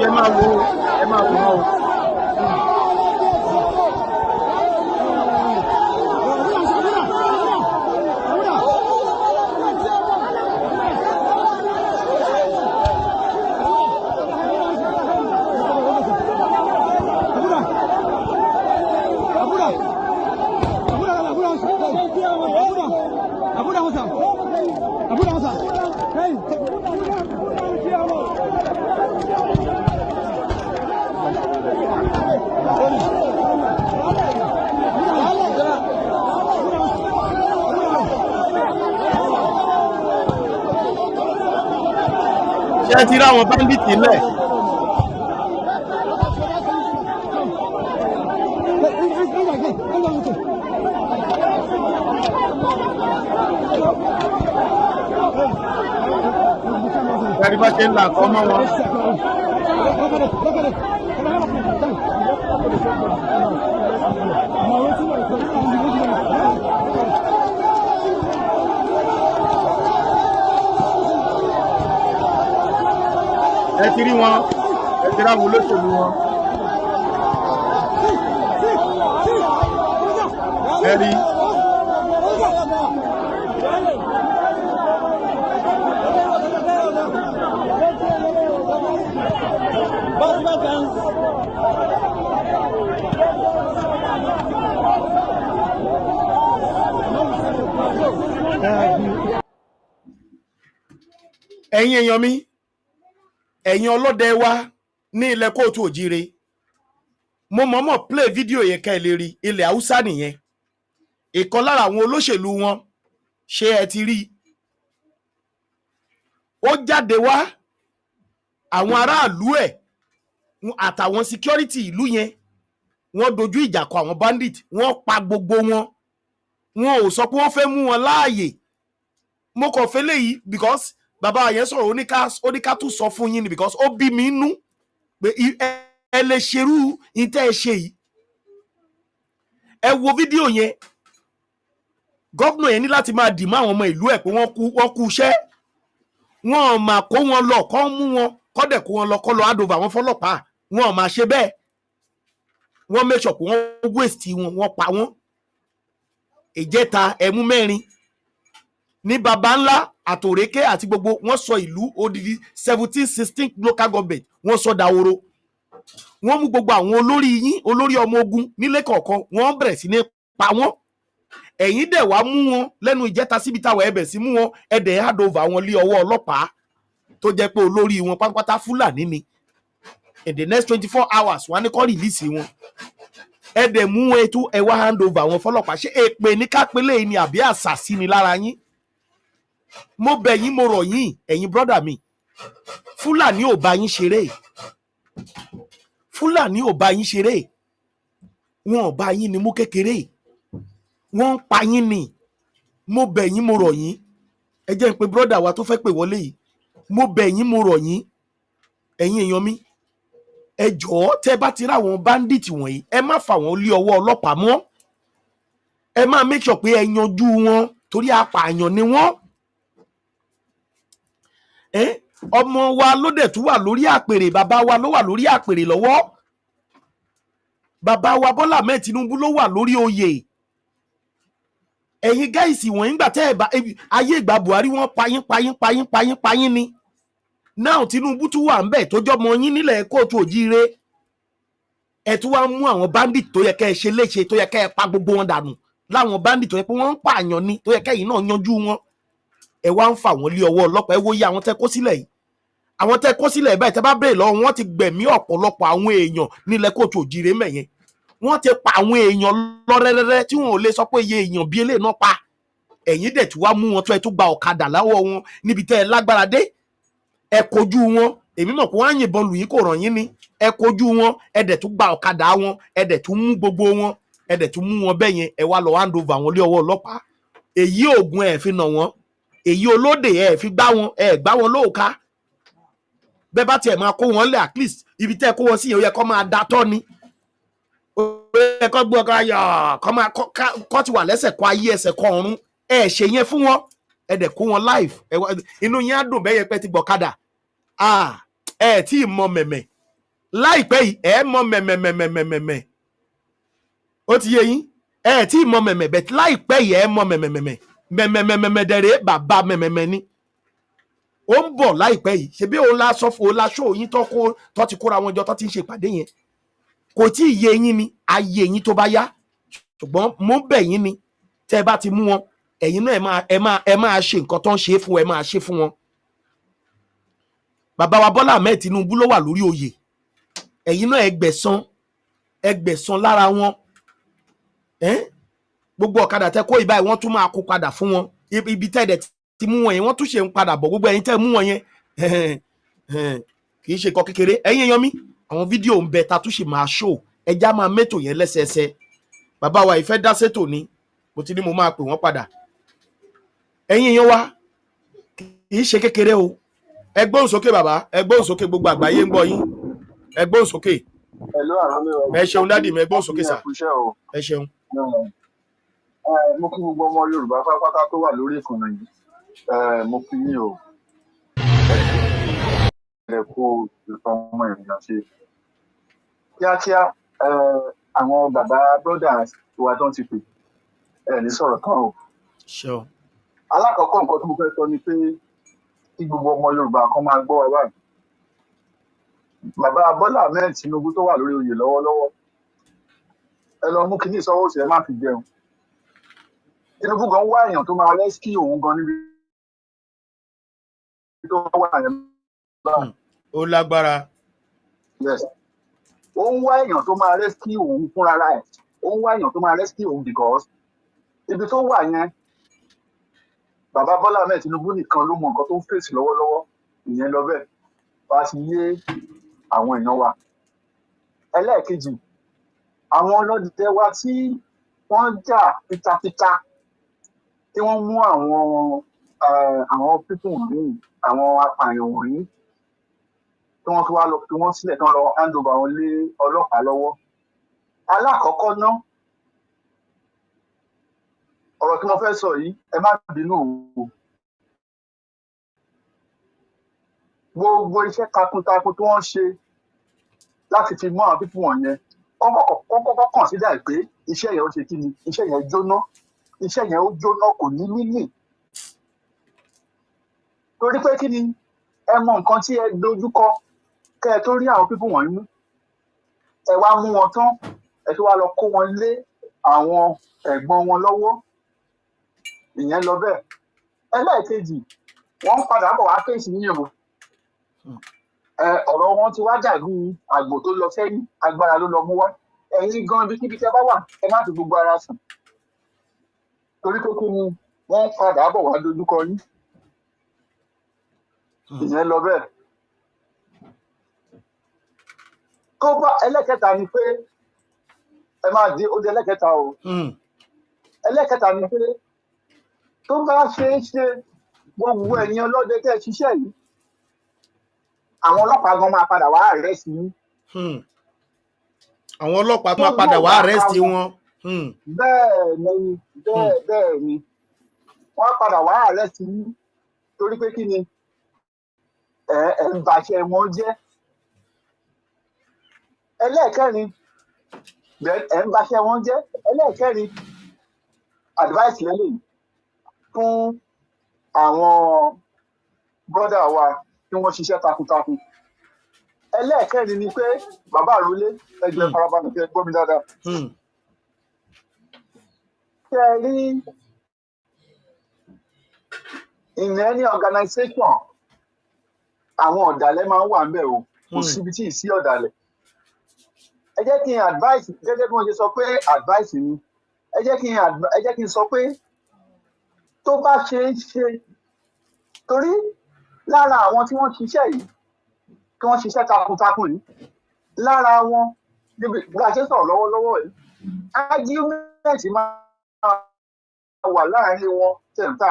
Ẹ máa wò ó, ẹ máa wò ó. Ṣé ti rí àwọn báńdíìtì lẹ̀? Ẹ̀rí bá ṣe ń là kọ́ mọ́ wọn. ti rí wọn ẹ ti ráwọn olóṣèlú wọn ẹ rí. ẹ̀yin èèyàn mi ẹ̀yin ọlọ́dẹ wa ní ilẹ̀ kóòtù òjíire mo mọ̀ọ́mọ̀ play fídíò yẹn ká ẹ lè rí ilẹ̀ haúsá nìyẹn ìkan lára àwọn olóṣèlú wọn ṣé ẹ ti rí ó jáde wá àwọn aráàlú ẹ̀ àtàwọn security ìlú yẹn wọ́n dojú ìjà kọ àwọn bandit wọ́n pa gbogbo wọn wọn ò sọ pé wọ́n fẹ́ mú wọn láàyè mo kàn fẹ́ léyìí because bàbá yẹn sọ̀rọ̀ oníká tún sọ fún yín ni because ó bí mi nú pé ẹ lè ṣerú ìtẹ́ ẹ ṣe yìí ẹ wo fídíò yẹn gọ́vnà yẹn ní láti máa dì mọ́ àwọn ọmọ ìlú ẹ̀ pé wọ́n kú iṣẹ́ wọn ò máa kó wọn lọ kọ́ mú wọn kọ́dẹ̀ kó wọn lọ kọ́ lọ àdòvà wọn fọlọ́pàá wọn ò máa ṣe bẹ́ẹ̀ wọ́n make sure pé wọ́n waste wọn wọ́n pa wọ́n ìjẹta ẹ̀mú mẹ́rin ní baba ńlá àtòrékè àti gbogbo wọ́n sọ ìlú odidi 17-16 local government wọ́n sọ dahoro wọ́n mú gbogbo àwọn olórí yín olórí ọmọ ogun nílé kọ̀ọ̀kan wọ́n bẹ̀rẹ̀ sí ní pa wọ́n ẹ̀yin dẹ̀ wá mú wọn lẹ́nu ìjẹta síbi táwọn ẹbẹ̀ sí mú wọn ẹ̀dẹ̀ handova wọn lé ọwọ́ ọlọ́pàá tó jẹ́ pé olórí wọn pátápátá fúlàní ni in the next 24 hours wọ́n á ní kó rìlíìsì wọn ẹ̀dẹ̀ mú wọn ètò ẹ̀wá handova wọn fọlọ́pàá ṣé èpè ní kápẹ́lẹ́ yìí ni àbí àṣàsí ni lára yín mo bẹ̀ yín mo rọ̀ yín ẹ̀yin brọ́dà mi fúlàní ò bá yín ṣeré fúlàní ò bá yín ṣeré wọn ò bá yín ni mú kékeré wọ́n ń pa yín ni mo bẹ̀ yín mo rọ̀ yín ẹ jẹ́ n pé brọ́dà wa tó fẹ́ pè wọlé yìí mo bẹ̀ yín mo rọ̀ yín ẹ̀yin èèyàn mi ẹ jọ̀ọ́ tẹ́ bá ti ráwọn bandit wọ̀nyí ẹ má fà wọ́n lé ọwọ́ ọlọ́pàá mọ́ ẹ má make sure pé ẹ yanjú wọn torí apààyàn ni wọ́n ọmọ wa ló dẹ̀ tún wà lórí àpèrè bàbá wa ló wà lórí àpèrè lọ́wọ́ bàbá wa Bọ́lá Ahmed Tinubu ló wà lórí oyè ẹ̀yin gáìsì wọ̀nyí gbà tẹ́ ẹ̀ bá ayé ìgbà Buhari wọ́n payín ni náà Tinubu tún wà ń bẹ̀ tó jọmọ yín nílẹ̀ kóòtù òjíire ẹ̀ tún wá mú àwọn bandit tó yẹ kẹ́ ẹ ṣe léṣe tó yẹ kẹ́ ẹ pa gbogbo wọn dànù láwọn bandit tó yẹ pé wọ́n ń pààyàn ni tó yẹ kẹ́ yìí náà yanjú wọn ẹ wá ń fà wọ́n lé ọwọ́ ọlọ́pàá ẹ wo iye àwọn tẹ́ kó sílẹ̀ yìí àwọn tẹ́ kó sílẹ̀ báyìí tẹ́ bá bèèrè lọ́wọ́ wọn ti gbẹ̀mí ọ̀pọ̀lọpọ̀ àwọn èèyàn nílẹ̀ kóòtù òjíire mẹ̀yẹn wọ́n ti pa àwọn èèyàn lọ́rẹ́rẹ́rẹ́ tí wọn ò lè sọ pé iye èèyàn bíi eléyìí náà pa ẹ̀yin dẹ̀ tí wá mú wọn tó ẹ tó gba ọ̀kadà láwọ́ wọn níbi tẹ́ ẹ lágbára dé ẹ kojú wọn èmi mọ̀ pé wọ́n á yìnbọn lù yín kò ràn yín ni ẹ kojú wọn ẹ dẹ̀ tún gba ọ̀kadà wọn ẹ dẹ̀ tún mú gbogbo wọn ẹ dẹ̀ tún mú wọn bẹ́ẹ̀ yẹn ẹ wá lọ hand over wọn lé ọwọ́ ọlọ́pàá èyí oògùn ẹ̀ fi nà wọ́n èyí olóde ẹ̀ fi gbá wọn ẹ̀ gbá wọn lóòka bẹ́ẹ̀ bá tiẹ̀ máa kó wọn lẹ̀ at least ibi tẹ́ ẹ kó wọn sí yẹn ó yẹ kó máa da tọ́ ni ó yẹ kó gbọ́ ká yọ kó máa kó ti wà lẹ́sẹ̀ kó ayé ẹsẹ̀ kó ọ̀run ẹ̀ ṣe yẹn fún wọn ẹ̀ dẹ̀ kó wọn live inú yẹn á dùn bẹ́ẹ̀ yẹn pẹ́ ti gbọ̀kadà ẹ̀ tí ì mọ mẹ̀mẹ̀ láìpẹ́ yìí ẹ̀ mọ mẹ̀mẹ̀mẹ̀mẹ̀mẹ̀ ó ti yé yín ẹ̀ tí ì mọ mẹ̀mẹ̀ bẹ̀ láìpẹ́ yìí ẹ̀ mọ mẹ̀mẹ̀mẹ̀mẹ̀ mẹ̀mẹ̀mẹ̀mẹ̀ dẹ̀rẹ̀ bàbá mẹ̀mẹ̀mẹ̀ ni ó ń bọ̀ láìpẹ́ yìí ṣebí òun la sọ fún òun la ṣó yín tó ti kóra wọn jọ tó ti ń ṣe ìpàdé yẹn kò tí ì yé yín ni ayé yín tó bá yá ṣùgbọ́n mo bẹ̀ yín ni tẹ́ ẹ bá ti mú wọn ẹ̀yin náà ẹ máa ṣe nǹkan tó ń ṣe fún ẹ máa ṣe fún wọn bàbá wa Bọ́lá Ahmed Tinubu ló wà lórí oyè ẹ̀yin náà ẹgbẹ̀san lára wọn gbogbo ọ̀kadà tẹ́ kó ìbáyìí wọ́n tún máa kó padà fún wọn ibi tẹ́ẹ̀dẹ̀ ti mú wọn yẹn wọ́n tún ṣe ń padà bọ̀ gbogbo ẹ̀yin tẹ́ mú wọn yẹn kì í ṣe kọ́ kékeré ẹ̀yin èèyàn mi àwọn fídíò ń bẹ ta tún ṣe máa ṣó ẹja máa mẹ́tò yẹn lẹ́sẹẹsẹ bàbá wa ìfẹ́ dá sétò ni mo ti ní mo máa pè wọ́n padà ẹ̀yin èèyàn wa kì í ṣe kékeré o ẹ gbóhùn sókè bàbá ẹ gbóhùn sókè gbogbo àgbáyé ń gbọ́ yín ẹ gbóhùn sókè ẹ ṣeun dádì mi ẹ gbóhùn sókè sà ẹ ṣeun. mo kí gbogbo ọmọ Yorùbá pátápátá tó wà lórí ìkànnì yìí mo kí yín o rẹ̀ kó ìtàn ọmọ ènìyàn ṣe. Kíákíá àwọn bàbá brothers wa tó ń ti pè ní sọ̀rọ̀ tán o. Sure. Alákọ̀ọ́kọ́ nǹkan tí mo fẹ́ sọ ni pé kí gbogbo ọmọ Yorùbá kan máa gbọ́ wa báyìí. Bàbá Bọ́lá Ahmed Tinubu tó wà lórí oyè lọ́wọ́lọ́wọ́, ẹ lọ mú kinní ìsọwọ́ sí ẹ má fi jẹun. Tinubu gan wá èèyàn tó máa rẹ́síkì òun gan níbi tó wà yẹn. Ó lágbára. Yes. Ó ń wá èèyàn tó máa rẹ́síkì òun fúnra ẹ̀. Ó ń wá èèyàn tó máa rẹ́síkì òun because ibi tó wà yẹn bàbá Bọ́lá Ahmed Tinubu nìkan ló mọ nǹkan tó ń fèsì lọ́wọ́lọ́wọ́, ìyẹn lọ bẹ́ẹ̀ bá ti yé àwọn èèyàn wa. Ẹlẹ́ẹ̀kejì, àwọn ọlọ́dẹ wa tí wọ́n jà fitafita tí wọ́n mú àwọn pípùn wọ̀nyí, àwọn apààyàn wọ̀nyí tí wọ́n fi wá lọ fi wọ́n sílẹ̀ tán lọ hand over wọn lé ọlọ́pàá lọ́wọ́. Alákọ̀ọ́kọ́ náà, ọ̀rọ̀ tí mo fẹ́ sọ yìí ẹ má bínú o. Gbogbo iṣẹ́ takuntakun tí wọ́n ṣe láti fi mú àwọn pípù wọ̀nyẹn kọ́kọ́ consider pé iṣẹ́ yẹn ó ṣe kí ni, iṣẹ́ yẹn jóná, iṣẹ́ yẹn ó jóná kò ní mímì. Torí pé kí ni ẹ mọ nǹkan tí ẹ dojúkọ kẹ́ ẹ tó rí àwọn pípù wọ̀nyí mú. Ẹ wá mú wọn tán, ẹ tó wá lọ kó wọn lé àwọn ẹ̀gbọ́n wọn lọ́wọ́. Ìyẹn lọ bẹ́ẹ̀. Ẹlẹ́ẹ̀kejì, wọ́n ń padà bọ̀ wá fèsì yín o. Ọ̀rọ̀ wọn ti wá dàbí àgbò tó lọ sẹ́yìn, agbára ló lọ mú wá. Ẹ̀yin gan ibi kíbi tẹ́ bá wà, ẹ má fi gbogbo ara sùn. Torí pé kí ni wọ́n ń padà bọ̀ wá dojúkọ yín. Ìyẹn lọ bẹ́ẹ̀. Tó bá ẹlẹ́kẹta ni pé ẹ máa di ó di ẹlẹ́kẹta o. Ẹlẹ́kẹta ni pé tó bá ṣeé ṣe gbogbo ẹ̀yin ọlọ́dẹ tẹ́ ẹ ṣiṣẹ́ yìí, àwọn ọlọ́pàá gan máa padà wá àrẹ́sì yín. Àwọn ọlọ́pàá máa padà wá àrẹ́sì wọn. Bẹ́ẹ̀ ni wọ́n padà wá àrẹ́sì yín torí pé kí ni ẹ̀ ń bàṣẹ wọn jẹ́. Ẹlẹ́ẹ̀kẹrin ẹ̀ ń bàṣẹ wọn jẹ́. Ẹlẹ́ẹ̀kẹrin advice lẹ́lẹ́yìn fún àwọn brọ́dà wa tí wọ́n ṣiṣẹ́ takuntakun. Ẹlẹ́ẹ̀kẹrin ni pé bàbá àrólé ẹgbẹ́ farabalẹ̀ kẹ́ gbọ́ mi dáadáa. Ṣé ẹ rí in any organization àwọn ọ̀dàlẹ̀ máa ń wà ńbẹ̀ o, kò síbi tí ì sí ọ̀dàlẹ̀. Ẹ jẹ́ kí n advice gẹ́gẹ́ bí wọ́n ṣe sọ pé advice ni. Ẹ jẹ́ kí n sọ pé tó bá ṣe é ṣe torí lára àwọn tí wọ́n ṣiṣẹ́ yìí tí wọ́n ṣiṣẹ́ takuntakun yìí lára wọn níbi bá a ṣe sọ̀rọ̀ lọ́wọ́lọ́wọ́ yìí argument máa wà láàárín wọn tẹ̀ǹtà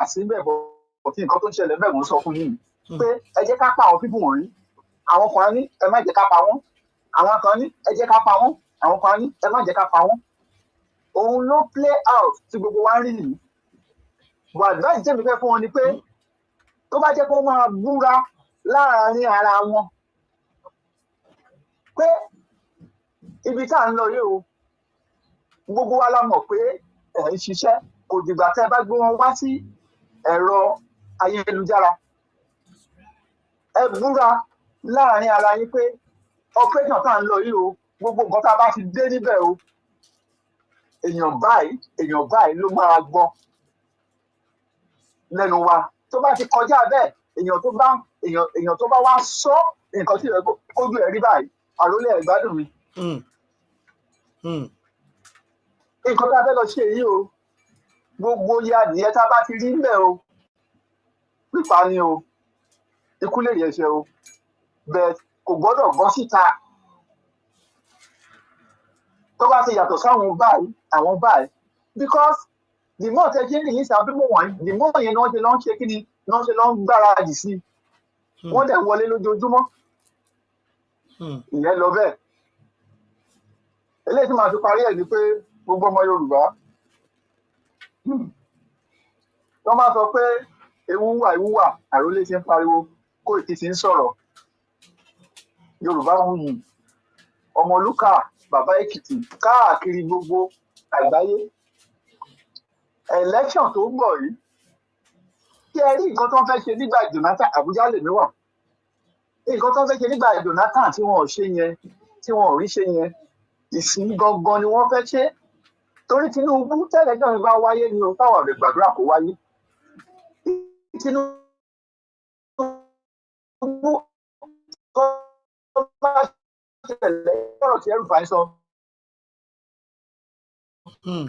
àsìbẹ̀ bọ̀ kí nǹkan tó ń ṣẹlẹ̀ bẹ́ẹ̀ mò ń sọ fún yín pé ẹ jẹ́ ká pa àwọn pípù wọ̀nyí. Àwọn kan ní ẹ má jẹ́ ká pa wọ́n, àwọn kan ní ẹ jẹ́ ká pa wọ́n, àwọn kan ní ẹ má jẹ́ ká pa wọ́n. Òun ló play out tí gbogbo wa ń rí yìí. But advice tèmi fẹ́ fún wọn ni pé tó bá jẹ́ pé wọ́n máa búra láàárín ara wọn pé ibi tá à ń lọ yìí o gbogbo wa la mọ̀ pé ẹ̀ ń ṣiṣẹ́, kò dìgbà tẹ́ ẹ bá gbé wọn wá sí ẹ̀rọ ayélujára. Ẹ búra láàárín ara yín pé operation tá à ń lọ yìí o gbogbo nǹkan tá a bá ti dé níbẹ̀ o èèyàn báyìí ló máa gbọ́ lẹ́nu wa. Tó bá ti kọjá bẹ́ẹ̀ èèyàn tó bá wá sọ nǹkan tí kójú ẹ̀ rí báyìí àrólé ẹ̀ gbádùn mi. Nǹkan tá a fẹ́ lọ ṣe yìí o gbogbo ya adìyẹ tá a bá ti rí ńbẹ̀ o pípa ni o ikú lè yẹsẹ o bẹ́ẹ̀ kò gbọ́dọ̀ gbọ́ síta. Tó bá ti yàtọ̀ sáwọn báyìí àwọn báyìí because the more tẹ ṣe ń release àwọn pípọ̀ wọ̀nyí the more yẹn ni wọ́n ṣe lọ́ ń ṣe kí ni wọ́n ṣe lọ́ ń gbáradì sí i wọ́n dẹ̀ wọlé lójoojúmọ́. Ìyẹn lọ bẹ́ẹ̀. Eléyìí tí màá fi parí ẹ̀ ni pé gbogbo ọmọ Yorùbá wọ́n máa sọ pé ewu wà àrólé ṣe ń pariwo Koiki ti ń sọ̀rọ̀ Yorùbáwùyí Ọmọlúkà Bàbá Èkìtì káàkiri gbogbo àgbáyé election tó ń bọ̀ yìí kí ẹ rí nǹkan tó ń fẹ́ ṣe nígbà Jonathan Àbújá lèmi wà nǹkan tó ń fẹ́ ṣe nígbà Jonathan tí wọn ò ṣe yẹn tí wọn ò rí ṣe yẹn ìsìn gangan ni wọ́n fẹ́ ṣe torí Tinubu tẹ́lẹ̀ náà bá wáyé ni o táwọn ọ̀rẹ́ gbàdúrà kó wáyé Tinubu tó bá ṣẹlẹ̀ ọ̀rọ̀ tí El-Rufai sọ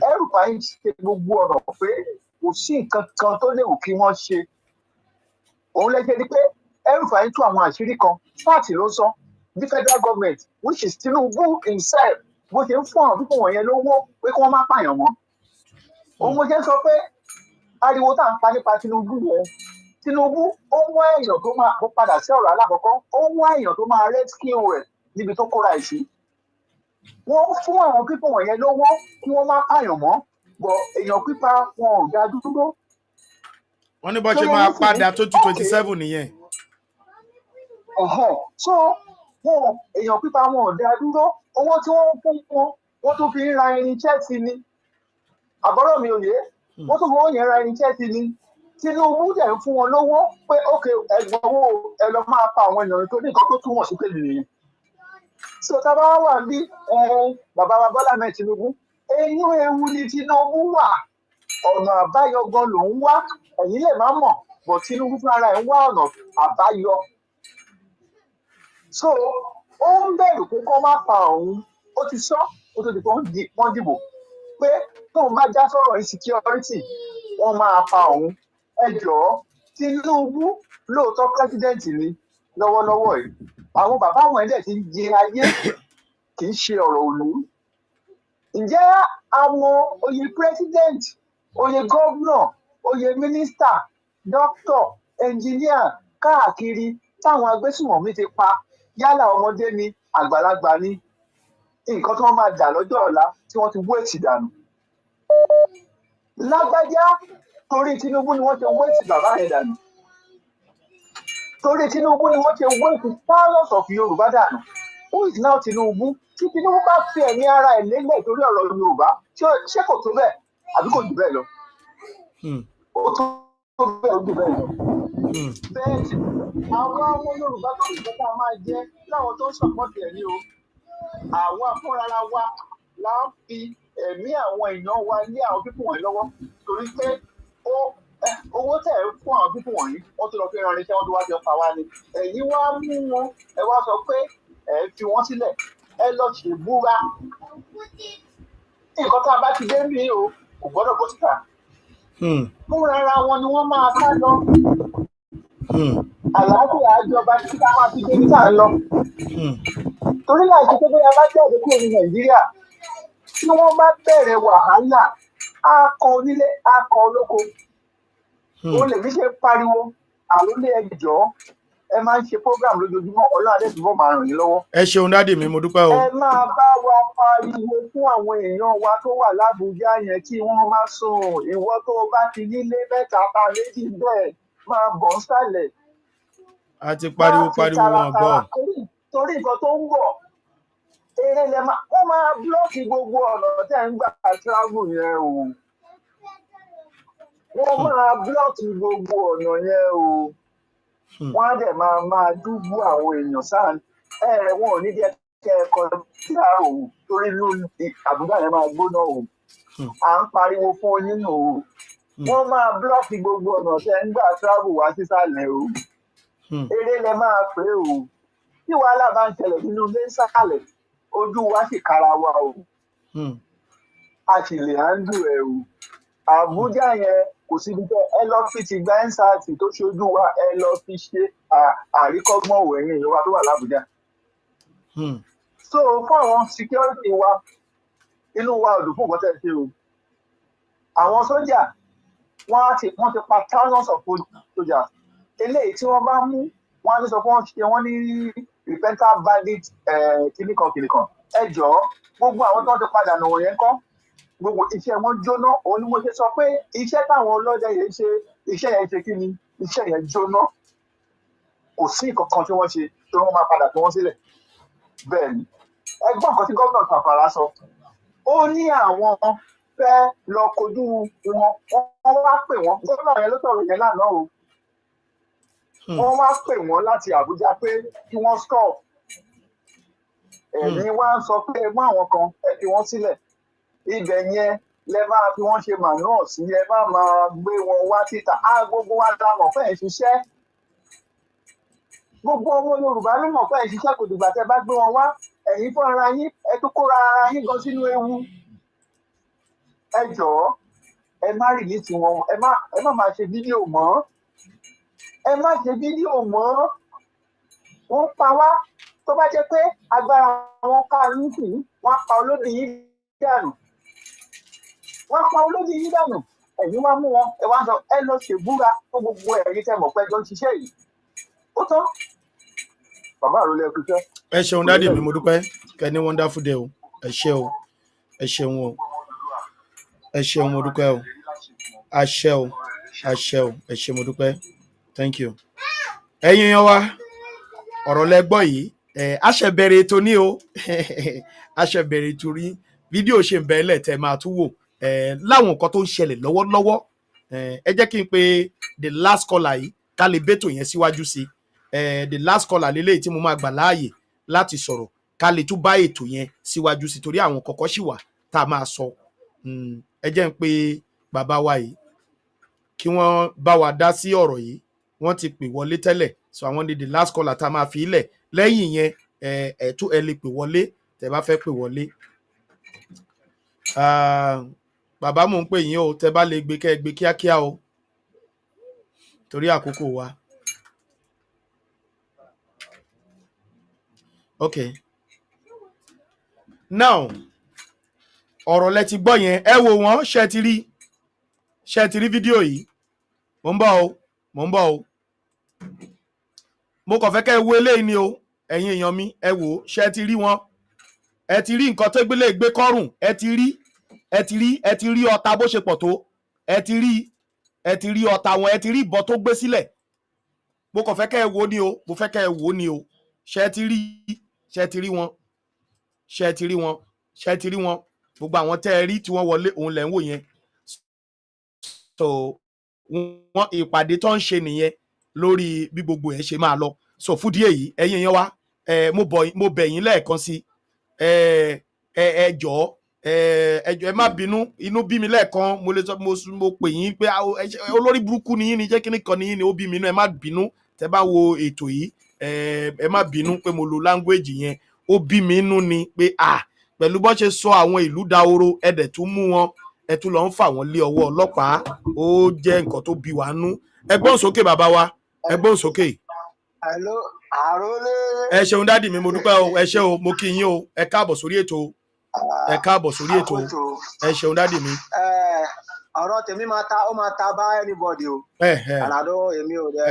El-Rufai ṣe gbogbo ọ̀nà pé kò sí nǹkan kan tó léwu kí wọ́n ṣe òun lẹ́jẹ̀ ni pé El-Rufai tú àwọn àṣírí kan fáàtì ló sọ the federal government which is Tinubu himself bó ṣe ń fún àwọn pípọ̀ wọ̀nyẹn lówó pé kí wọ́n má pààyàn mọ́ òun mo ṣe ń sọ pé ariwo tá à ń pa nípa Tinubu yẹn Tinubu ó wá èèyàn tó máa padà sí ọ̀rọ̀ alákọ̀ọ́kọ́ ó wá èèyàn tó máa rescue rẹ̀ níbi tó kóra ẹ̀ sí wọ́n fún àwọn pípọ̀ wọ̀nyẹn lówó kí wọ́n má pààyàn mọ́ bọ̀ èèyàn pípa wọn ò dá dúró. wọ́n ní bó ṣe máa padà tó 27 nìyẹn. so wọn èèyàn pípa wọn ò dá dúró owó tí wọ́n fún wọn wọ́n tún fi ń ra irinṣẹ́ sí ni àbọ̀rọ̀ mi ò yé wọ́n tún fowó yẹn ra irinṣẹ́ sí ni Tinubu dẹ̀ ń fún wọn lówó pé ókè ẹgbọ́n owó ẹ lọ máa pa àwọn èèyàn tó ní nǹkan tó túmọ̀ sí pé nìyẹn. so tá a bá wà bí bàbá wa Bọ́lá mẹ́ Tinubu inú ewu ni Tinubu wà ọ̀nà àbáyọ gan lòún wá ẹ̀yin lè má mọ̀ bọ̀ Tinubu fúnra rẹ̀ ń wá ọ̀nà àbáyọ. so ó ń bẹ̀rù pé kó má pa òun ó ti sọ ó tó di pé wọ́n dìbò pé tóun bá já sọ̀rọ̀ insecurity wọ́n máa pa òun ẹ jọ̀ọ́ Tinubu lóòótọ́ president ni lọ́wọ́lọ́wọ́ yìí àwọn bàbá wọn ẹ̀dẹ̀ ti ń jẹ ayé kì í ṣe ọ̀rọ̀ òlú ǹjẹ́ a mọ oyè president oyè governor oyè minister doctor engineer káàkiri táwọn agbésùnmọ̀mí ti pa yálà ọmọdé ni àgbàlagbà ni nǹkan tí wọ́n máa dà lọ́jọ́ ọ̀la tí wọ́n ti wó èsì dànù lágbájá torí Tinubu ni wọ́n ṣe wó èsì bàbá yẹn dànù torí Tinubu ni wọ́n ṣe wó èsì thousands of Yorùbá dànù who is now Tinubu tí Tinubu bá fi ẹ̀mí ara ẹ̀ lélẹ̀ torí ọ̀rọ̀ Yorùbá ṣé kò tó bẹ́ẹ̀ àbí kò jù bẹ́ẹ̀ lọ ó tó bẹ́ẹ̀ ó jù bẹ́ẹ̀ lọ bẹ́ẹ̀ àwọn ọmọ Yorùbá tó ń gbọ́dọ̀ máa jẹ́ láwọn tó ń sọ̀pọ̀tì ẹ̀ ní o àwọn afúnrara wa la ń fi ẹ̀mí àwọn èèyàn wa lé àwọn pípọ̀ wọ̀nyí lọ́wọ́ torí pé owó tẹ̀ ń fún àwọn pípọ̀ wọ̀nyí wọ́n tó lọ fi ran iṣẹ́ wọn tó wá fi ọ̀pá wa ni ẹ̀yin wá mú wọn ẹ wá sọ pé ẹ fi wọ́n sílẹ̀ ẹ lọ ṣèbúra nǹkan tá a bá ti dé mí o kò gbọ́dọ̀ bọ́ síta fúnra wọn ni wọ́n máa ká lọ àlàáfíà àjọba tí ká máa fi dé ní ká lọ torí láìsí pé bóyá bá jáde kúrò ní Nàìjíríà tí wọ́n bá bẹ̀rẹ̀ wàhálà akọ onílé akọ olóko ó lè fi ṣe pariwo àlólé ẹjọ́ ẹ máa ń ṣe program lójoojúmọ́ Ọlọ́run adébíbọ̀ máa ràn yín lọ́wọ́. ẹ ṣeun dádì mi mo dúpẹ́ o. ẹ máa bá wa pariwo fún àwọn èèyàn wa tó wà lábújá yẹn kí wọ́n má sùn ìwọ tó o bá ti nílé mẹ́ta ta méjì bẹ́ẹ̀ máa bọ̀ ń sàlẹ̀. a ti pariwo wọn gbọ́. torí nǹkan tó ń bọ̀ eré lẹ máa wọ́n máa búlọ́ọ̀kì gbogbo ọ̀nà tẹ́ ń gbà travel yẹn o wọ́n máa búlọ́ọ̀kì gbogbo ọ̀nà yẹn o wọ́n á dẹ̀ máa dúbú àwọn èèyàn sáà wọn ò ní jẹ́ kẹ́ ẹ kọ́ síra o torí inú Àbújá yẹn máa gbóná o à ń pariwo fún yín o wọ́n máa búlọ́ọ̀kì gbogbo ọ̀nà tẹ́ ń gbà travel wá sísàlẹ̀ o eré lẹ máa pè o tí wàhálà bá ń ṣẹlẹ̀ nínú ilé sàlẹ̀ ojú wa sì kára wa o a sì lè handle ẹ o Àbújá yẹn kò síbi tẹ ẹ lọ fi ti gba NSAT tó ṣojú wa ẹ lọ fi ṣe àríkọ́gbọ́n òwẹ̀yìn ìyẹn wa tó wà l'Àbújá. so fún àwọn security wa inú wa ò dùn fún nǹkan tẹ̀ ṣe o àwọn sójà wọ́n ti pa thousands of soldiers eléyìí tí wọ́n bá mú wọ́n á ní sọ pé wọ́n ṣe wọ́n ní repentant bandit kìnìkan ẹ jọ̀ọ́ gbogbo àwọn tó ń ti padà nù wọ̀nyẹn kọ́ gbogbo iṣẹ́ wọn jóná òun ni mo ṣe sọ pé iṣẹ́ táwọn ọlọ́dẹ yẹn ṣe iṣẹ́ yẹn ṣe kí ni iṣẹ́ yẹn jóná kò sí nǹkan kan tí wọ́n ṣe tí wọ́n máa padà fi wọ́n sílẹ̀ bẹ́ẹ̀ ni ẹgbọ́n kan tí gómìnà Zamfara sọ ó ní àwọn fẹ́ lọ kojú wọn wọ́n wá pè wọ́n gómìnà yẹn ló sọ̀rọ̀ yẹn lánàá o wọ́n wá pè wọ́n láti Àbújá pé kí wọ́n stop ẹ̀mí wá ń sọ pé mú àwọn kan ẹ fi wọ́n sílẹ̀ ibẹ̀ yẹn lẹ máa fi wọ́n ṣe mànúọ̀ sí ẹ má máa gbé wọn wá síta gbogbo wa la mọ̀ fẹ́ ṣiṣẹ́ gbogbo ọmọ Yorùbá ló mọ̀ fẹ́ ṣiṣẹ́ kò dìgbà tẹ́ bá gbé wọn wá ẹ̀yin fún ara yín ẹ tún kóra ara yín gan sínú ewu ẹ jọ̀ọ́ ẹ má rìlíìsì wọn ẹ má máa ṣe fídíò mọ́ ẹ má ṣe fídíò mọ́ wọ́n pa wá tó bá jẹ́ pé agbára wọn ká nísìnyí wọ́n á pa olódì yín dànù wọ́n á pa olódì yín dànù ẹ̀yin wá mú wọn ẹ wá sọ ẹ lọ ṣèbúra fún gbogbo ẹ̀yin tẹ́ mọ̀ pé ẹjọ́ ń ṣiṣẹ́ yìí ó tán bàbá àròlé ẹkú iṣẹ́. ẹ ṣeun dádì mi mo dúpẹ́ kẹ́ ní wonderful day o ẹ ṣé o ẹ ṣeun o ẹ ṣeun mo dúpẹ́ o àṣẹ o àṣẹ o ẹ ṣé mo dúpẹ́ thank you. ẹ̀yin yan wa ọ̀rọ̀ lẹ́gbọ́ yìí àṣẹbẹ̀rẹ̀ ètò ní o àṣẹbẹ̀rẹ̀ ètò rí fídíò ṣe ń bẹ lẹ̀ tẹ́ máa tún wò láwọn nǹkan tó ń ṣẹlẹ̀ lọ́wọ́lọ́wọ́ ẹ jẹ́ kí n pe the last caller yìí ká lè bẹ́tò yẹn síwájú sí the last caller lélẹ́yìí tí mo máa gbà láàyè láti sọ̀rọ̀ ká lè tún bá ètò yẹn síwájú sí torí àwọn kọ̀ọ̀kan ṣì wà tá a máa sọ ẹ jẹ́ n pe bàbá wa yìí kí wọ́n bá wa dá sí ọ̀rọ̀ yìí wọ́n ti pè wọlé tẹ́lẹ̀ so àwọn ní the last caller tá a máa fi ilẹ̀ lẹ́yìn yẹn ẹ lè pè wọlé tẹ́ bá fẹ́ pè wọlé bàbá mò ń pè yín o tẹ́ bá lè gbé kẹ́ gbé kíákíá o torí àkókò wa okay now ọ̀rọ̀ lẹ ti gbọ́ yẹn ẹ wò wọ́n ṣe ti rí fídíò yìí mò ń bọ̀ o mo kàn fẹ́ kẹ́ ẹ wo eléyìí ni o ẹ̀yin èèyàn mi ẹ wò ṣe ti rí wọn ẹ ti rí nǹkan tó gbélé gbé kọ́rùn ẹ ti rí ọta bó ṣe pọ̀ tó ẹ ti rí ọta wọn ẹ ti rí ìbọn tó gbé sílẹ̀ mo kàn fẹ́ kẹ́ ẹ wo ni o mo fẹ́ kẹ́ ẹ wo ni o ṣe ti rí wọn gbogbo àwọn tẹ́ ẹ rí tí wọ́n wọlé òun lẹ̀ ń wò yẹn so wọn ìpàdé tó ń ṣe nìyẹn lórí bí gbogbo ẹ̀ ṣe máa lọ so fúdí èyí ẹ̀yin yẹn wá mo bẹ̀ yín lẹ́ẹ̀kan sí ẹ jọ̀ọ́ ẹ má bínú inú bí mi lẹ́ẹ̀kan mo lè sọ mo pè yín pé olórí burúkú ni yín ni jẹ́ kíní kan ni yín ni ó bí mi inú ẹ má bínú tẹ́ bá wo ètò yìí ẹ má bínú pé mo lo language yẹn ó bí mi inú ni pé pẹ̀lú bó ṣe sọ àwọn ìlú dahoro ẹ̀dẹ̀ tún mú wọn ẹ tún lọ ń fà wọ́n lé ọwọ́ ọlọ́pàá ó jẹ́ nǹkan tó bí wa nú ẹ gbóhùn sókè bàbá wa ẹ gbóhùn sókè. Hello, àròlé. ẹ ṣeun dádì mi mo dúpẹ́ o ẹ ṣé o mo kí yín o ẹ káàbọ̀ sórí ètò ẹ ṣeun dádì mi. ọ̀rọ̀ tèmi máa ta bá anybody o. àlàdó èmi ò dẹ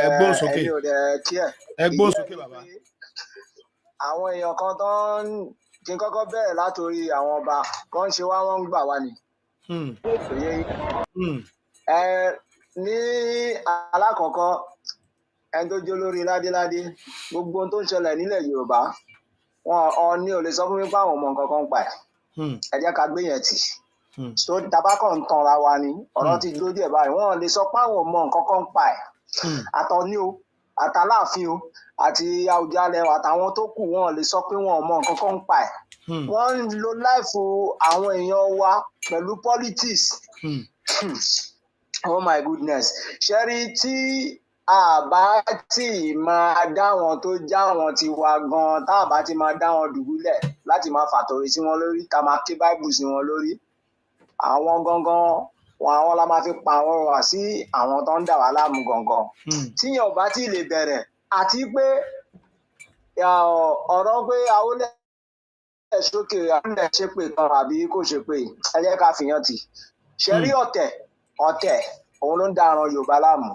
tiẹ̀. ẹ gbóhùn sókè bàbá. àwọn èèyàn kan tó ń kí n kọ́kọ́ bẹ̀rẹ̀ látòrí àwọn ọba kan ń ṣe wá wọ́n ń gbà wá ni. ní alákọ̀ọ́kọ́ ẹni tó jó lórí ládéládé gbogbo ohun tó ń ṣẹlẹ̀ nílẹ̀ Yorùbá wọn ní ò lè sọ fún mi pé àwọn ọmọ nǹkan kan ń pa ẹ jẹ́ ká gbé yẹn tì tó tabakọ̀ ń tanra wa ni ọ̀rọ̀ ti dójú ẹ̀ báyìí wọn lè sọ pé àwọn ọmọ nǹkan kan ń pa ẹ̀ àtọ̀ní o àtàláàfin o àti Àwùjalẹ̀ àtàwọn tó kù wọn lè sọ pé wọn ò mọ nǹkan kan ń pa ẹ̀ wọ́n ń lo láìfù àwọn èèyàn wa pẹ̀lú politics oh my goodness ṣẹ́rí tí àbá tí máa dá wọn tó já wọn ti wá gan tá àbá ti máa dá wọn dùbúlẹ̀ láti máa fàtòrí sí wọn lórí ká máa ké báìbù sí wọn lórí àwọn gangan àwọn la máa fi pa àwọn wá sí àwọn tó ń dà wá láàmú gangan tíyẹn ò bá tí ì lè bẹ̀rẹ̀ àti pé ọ̀rọ̀ pé Awólẹ̀ sókè Awólẹ̀ ṣépè kan àbí kò ṣépè ẹ jẹ́ ká fìyàn tì ṣe rí ọ̀tẹ̀ òun ló ń dá àwọn Yorùbá láàmú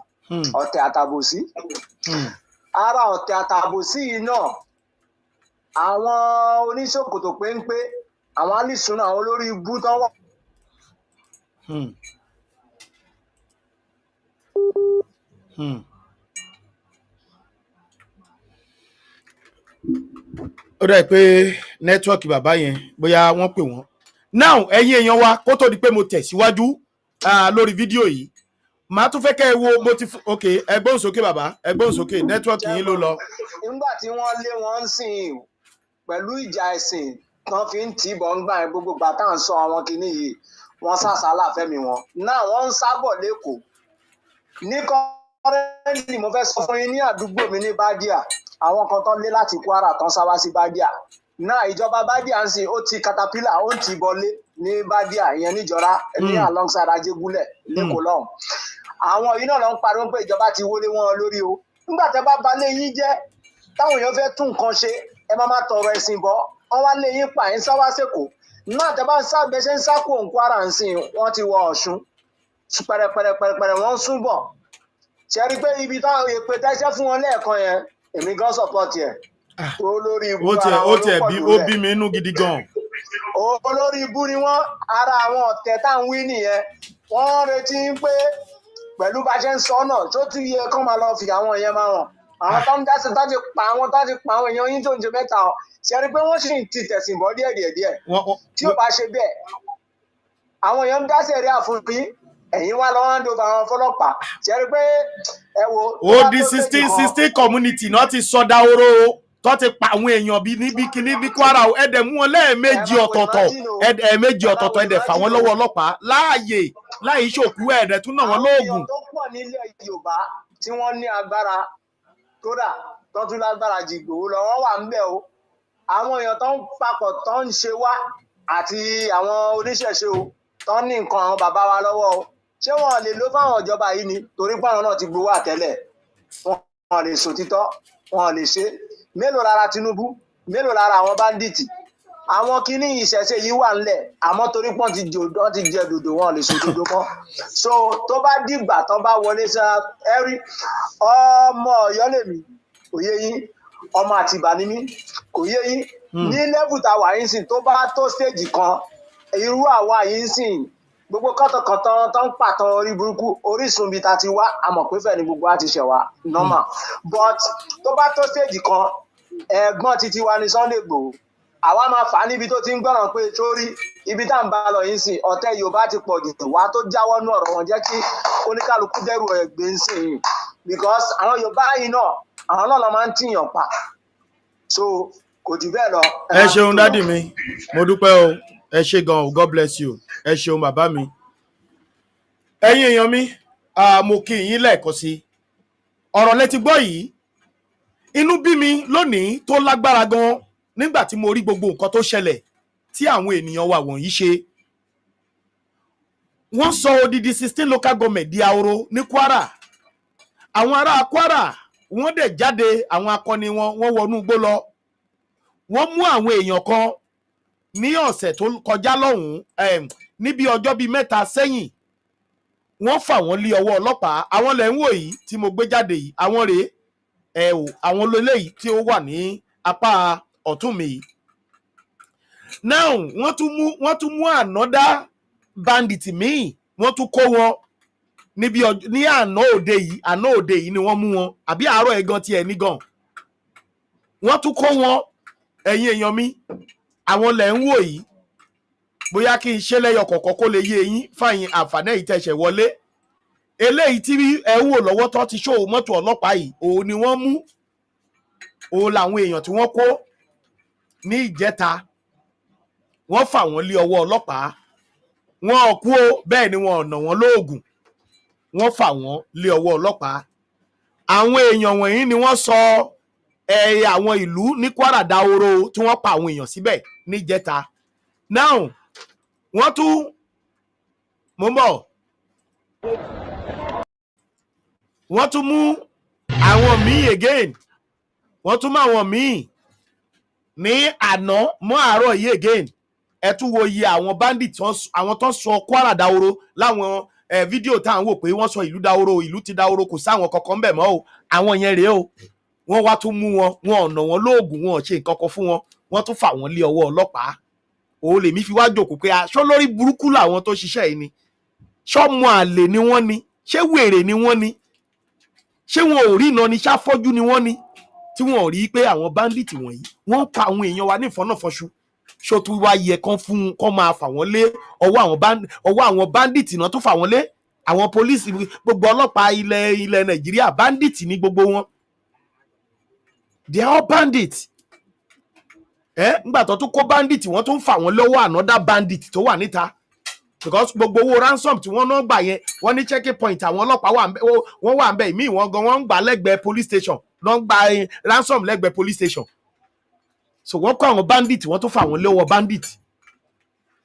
ọ̀tẹ̀ àtàbòsí ara ọ̀tẹ̀ àtàbòsí yìí náà àwọn oníṣòkòtò péńpé àwọn alìsúná àwọn olórí ibú tán wà. ó dà pé nẹ́tíwọ́ọ̀kì bàbá yẹn bóyá wọ́n pè wọ́n. Now ẹ̀yin èèyàn wa kó tó di pé mo tẹ̀síwájú lórí fídíò yìí màá tún fẹ́ kẹ́ ẹ wo mo ti ok ẹgbọ́n sókè bàbá ẹgbọ́n sókè nẹ́tíwọ́ọ̀kì yín ló lọ. nígbà tí wọ́n lé wọn ń sìn pẹ̀lú ìjà ẹ̀sìn tán fi ń tìbọ̀ ń gbà gbogbo gbà tá à ń sọ àwọn kinní yìí wọ́n sàṣàlà fẹ́mi wọn náà wọ́n ń sábọ̀ lẹ́kọ̀ọ́ ní kọ́rẹ́ǹtì mo fẹ́ sọ fún yín ní àdúgbò mi ní Bádíà àwọn kan tán lé láti Kwara tán sá wá sí Bádíà náà ìjọba Bádíà ń sìn ó ti katapila ó ń tì bọlé ní Bádíà ìyẹn níjọra ní alongside Ajégúnlẹ̀ lẹ́kọ̀ọ́ lọ́hùn àwọn yìí náà ló ń pariwo pé ìjọba ti wọlé wọn lórí o nígbà tẹ́ bá balẹ̀ yín jẹ́ táwọn èèyàn fẹ́ tún nǹkan ṣe ẹ má tọrọ ẹ̀sìn bọ́ wọn wá lé yín pa ẹ̀ ń sáwá sẹ́kọ̀ọ́ náà tẹ́ bá ń sábẹ́ ṣe ń sákò ń Kwara ń sìn wọ́n ti wọ Ọ̀ṣun pẹ̀rẹ̀pẹ̀rẹ̀ wọ́n ń sún bọ̀ ṣe rí pé ibi táwọn èpè tẹ́ṣẹ́ fún wọn lẹ́ẹ̀kan yẹn èmi gan support yẹn olórí ibú ara wọn ló pọ̀ jù ó bí mi inú gidi gan. olórí ibú ni wọ́n ara àwọn ọ̀tẹ̀ tá à ń wí nìyẹn wọ́n retí pé pẹ̀lú bá ṣe ń sọ náà tó ti yẹ kán máa lọ fi àwọn yẹn máa hàn àwọn tó ń dá sí tó ti pa àwọn èèyàn yín tó ń ṣe mẹ́ta ọ ṣe rí pé wọ́n sì ti tẹ̀sìn bọ́ díẹ̀ tí ó bá ṣe bẹ́ẹ̀ àwọn èèyàn ń dá sí ẹ̀rí àfúnfín ẹ̀yin wá lọ́wọ́ ń dòbò àwọn fọlọ́pàá ṣe rí pé ẹ wo. ó di 16 community náà ti sọ dáhóró tó ti pa àwọn èèyàn bíi níbi kíní bí Kwara ẹ̀dẹ̀ mú wọn lẹ́ẹ̀mejì ọ̀tọ̀ọ̀tọ̀ ẹ̀dẹ̀ fà wọ́n lọ́wọ́ ọlọ́pàá láì ṣòkú ẹ̀dẹ̀ tún náà wọ́n lóògùn. àwọn èèyàn tó pọ̀ nílẹ̀ Yorùbá tí wọ́n ní agbára kódà tó tún lágbára jù Ìgbòho lọ wọ́n wà ń bẹ̀ o àwọn èèyàn tó ń papọ̀ tó ń ṣe wá àti àwọn oníṣẹ̀ṣe o tó ní nǹkan àwọn bàbá wa lọ́wọ́ o ṣé wọn lè lò fáwọn ìjọba yìí ni torí pé àwọn náà ti gbowó àtẹ́lẹ̀ wọn lè sòtítọ́ wọn lè ṣe mélòó lára Tinubu mélòó lára àwọn báńdíìtì àwọn kíní ìṣẹ̀ṣe yìí wà ńlẹ̀ àmọ́ torí pọ́n ti jẹ dòdò wọn lè sòdodo mọ́ so tó bá dìgbà tó bá wọlé sá ẹrí ọmọ Ọ̀yọ́ lèmi kò yé yín ọmọ Àtìbà ni mí kò yé yín ní lẹ́bù tá a wà yín sìn tó bá tó stéèjì kan irú àwa yín sìn gbogbo kọ́tọ̀kọ́tọ̀ tó ń pàtàn orí burúkú Orísun bíi ta ti wá àmọ̀ pé fẹ́ ni gbogbo wa ti ṣẹ̀ wá normal but tó bá tó stéèjì kan ẹ̀gbọ́n títí wa ní Sunday Igboho àwa máa fà á níbi tó ti ń gbọ́ràn pé sórí ibi tá à ń bá lọ yín sìn ọ̀tẹ̀ Yorùbá ti pọ̀ jù wá tó jáwọ́ nú ọ̀rọ̀ wọn jẹ́ kí oníkálukú dẹ́rù ẹ̀gbẹ́ ń sìn yìí because àwọn Yorùbá yìí náà àwọn náà lọ máa ń tìyàn pa so kò jù bẹ́ẹ̀ lọ. ẹ ṣeun dádì mi mo dúpẹ́ o ẹ ṣe gan o God bless you ẹ ṣeun bàbá mi. ẹ̀yin èèyàn mi mo kí yín lẹ́ẹ̀kan sí ọ̀rọ̀ lẹ ti gbọ́ yìí inú bí mi lónìí tó lágbára gan nígbà tí mo rí gbogbo nǹkan tó ṣẹlẹ̀ tí àwọn ènìyàn wa wọ̀nyí ṣe. wọ́n sọ odidi 16 local government di ahoro ní Kwara àwọn ará Kwara wọ́n dẹ̀ jáde àwọn akọni wọ́n wọnú igbó lọ wọ́n mú àwọn èèyàn kan ní ọ̀sẹ̀ tó kọjá lọ́hùn-ún níbi ọjọ́ bíi mẹ́ta sẹ́yìn wọ́n fà wọ́n lé ọwọ́ ọlọ́pàá àwọn lẹ̀ ń wò yìí tí mo gbé jáde yìí àwọn rèé àwọn olóléyìí tí ó wà ní apá ọ̀tún mi yìí. now wọ́n tún mú another bandit míì wọ́n tún kó wọn ní àná òde yìí ni wọ́n mú wọn àbí àárọ̀ ẹ̀gan tiẹ̀ ní gan wọ́n tún kó wọn ẹ̀yin èèyàn mi àwọn lẹ̀ ń wò yìí bóyá kí n ṣe lẹ́yọ kọ̀ọ̀kan kó lè yé yín fáyín àǹfààní yìí tẹ̀sẹ̀ wọlé eléyìí tí ẹ ń wò lọ́wọ́ tó ti ṣó mọ́tò ọlọ́pàá yìí òun ni wọ́n mú òun làwọn èèyàn tí wọ́n kó ní ìjẹta wọ́n fà wọ́n lé ọwọ́ ọlọ́pàá wọn ò kú o bẹ́ẹ̀ ni wọn ò nà wọ́n lóògùn wọ́n fà wọ́n lé ọwọ́ ọlọ́pàá àwọn èèyàn wọ̀nyí ni wọ́n sọ àwọn ìlú ní Kwara dahoro tí wọ́n pa àwọn èèyàn síbẹ̀ níjẹta now wọ́n tún mo ń bọ̀ wọ́n tún mú àwọn míì again wọ́n tún mú àwọn míì ní àná mọ́ àárọ̀ yìí again ẹ tún wo iye àwọn bandit àwọn tó sọ Kwara dahoro láwọn fídíò tá à ń wò pé wọ́n sọ ìlú dahoro ìlú ti dahoro kò sáwọn kankan bẹ̀ mọ́ o àwọn yẹn rèé o wọ́n wá tún mú wọn ọ̀nà wọn lóògùn wọn ò ṣe nǹkan kan fún wọn wọ́n tún fà wọ́n lé ọwọ́ ọlọ́pàá òun lèmi fi wá jòkó pé aṣọ lórí burúkú làwọn tó ṣiṣẹ́ yìí ni ṣọ́mọ àlè ni wọ́n ni ṣé wèrè ni wọ́n ni ṣé wọn ò rí iná ni ṣáfọ́jú ni wọ́n ni tí tí wọ́n rí pé àwọn bandit wọ̀nyí wọ́n pa àwọn èèyàn wa ní ìfọ́nàfọ́ṣù ṣó tún wá yẹ kán máa fà wọ́n lé ọwọ́ àwọn bandit náà tó fà wọ́n lé àwọn police gbogbo ọlọ́pàá ilẹ̀ Nàìjíríà bandit ní gbogbo wọn. They are all bandits. Nígbà tó tún kó bandit wọ́n tún fà wọ́n lọ́wọ́ another bandit tó wà níta because gbogbo owó ransom tí wọ́n náà gbà yẹn wọ́n ní checking point àwọn ọlọ́pàá wọ́n wà ń bẹ̀ ìmí wọ́n gan wọ́n ń gbà lẹ́gbẹ̀ẹ́ police station lọ́n gba ransom lẹ́gbẹ̀ẹ́ police station. So wọ́n kó àwọn bandit wọ́n tún fà wọ́n lọ́wọ́ bandit.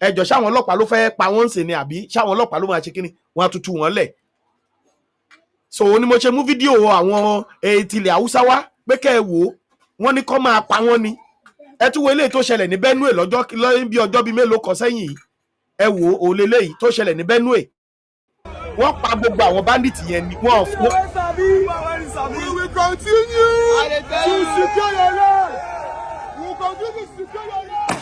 Ẹjọ́ ṣáwọn ọlọ́pàá ló fẹ́ pa wọ́n ṣe ni àbí ṣáwọn ọlọ́pàá ló máa ṣe kíni wọ́n á tutù wọ́n lẹ̀. So ni mo ṣe mú fídíò àwọn tilẹ̀ Haúsá wá pé kẹ́ ẹ wò ó wọ́n ní kọ́ máa pa wọ́n ni. Ẹ tún wo eléyìí tó ṣẹlẹ̀ ní Benue bí ọjọ́ bíi mélòó kan sẹ́yìn yìí. Ẹ wò ó leléyìí tó ṣẹlẹ̀ ní Benue. Wọ́n pa gbogbo àwọn bandit yẹn ni wọ́n. We will continue to secure your life. We will continue to secure your life.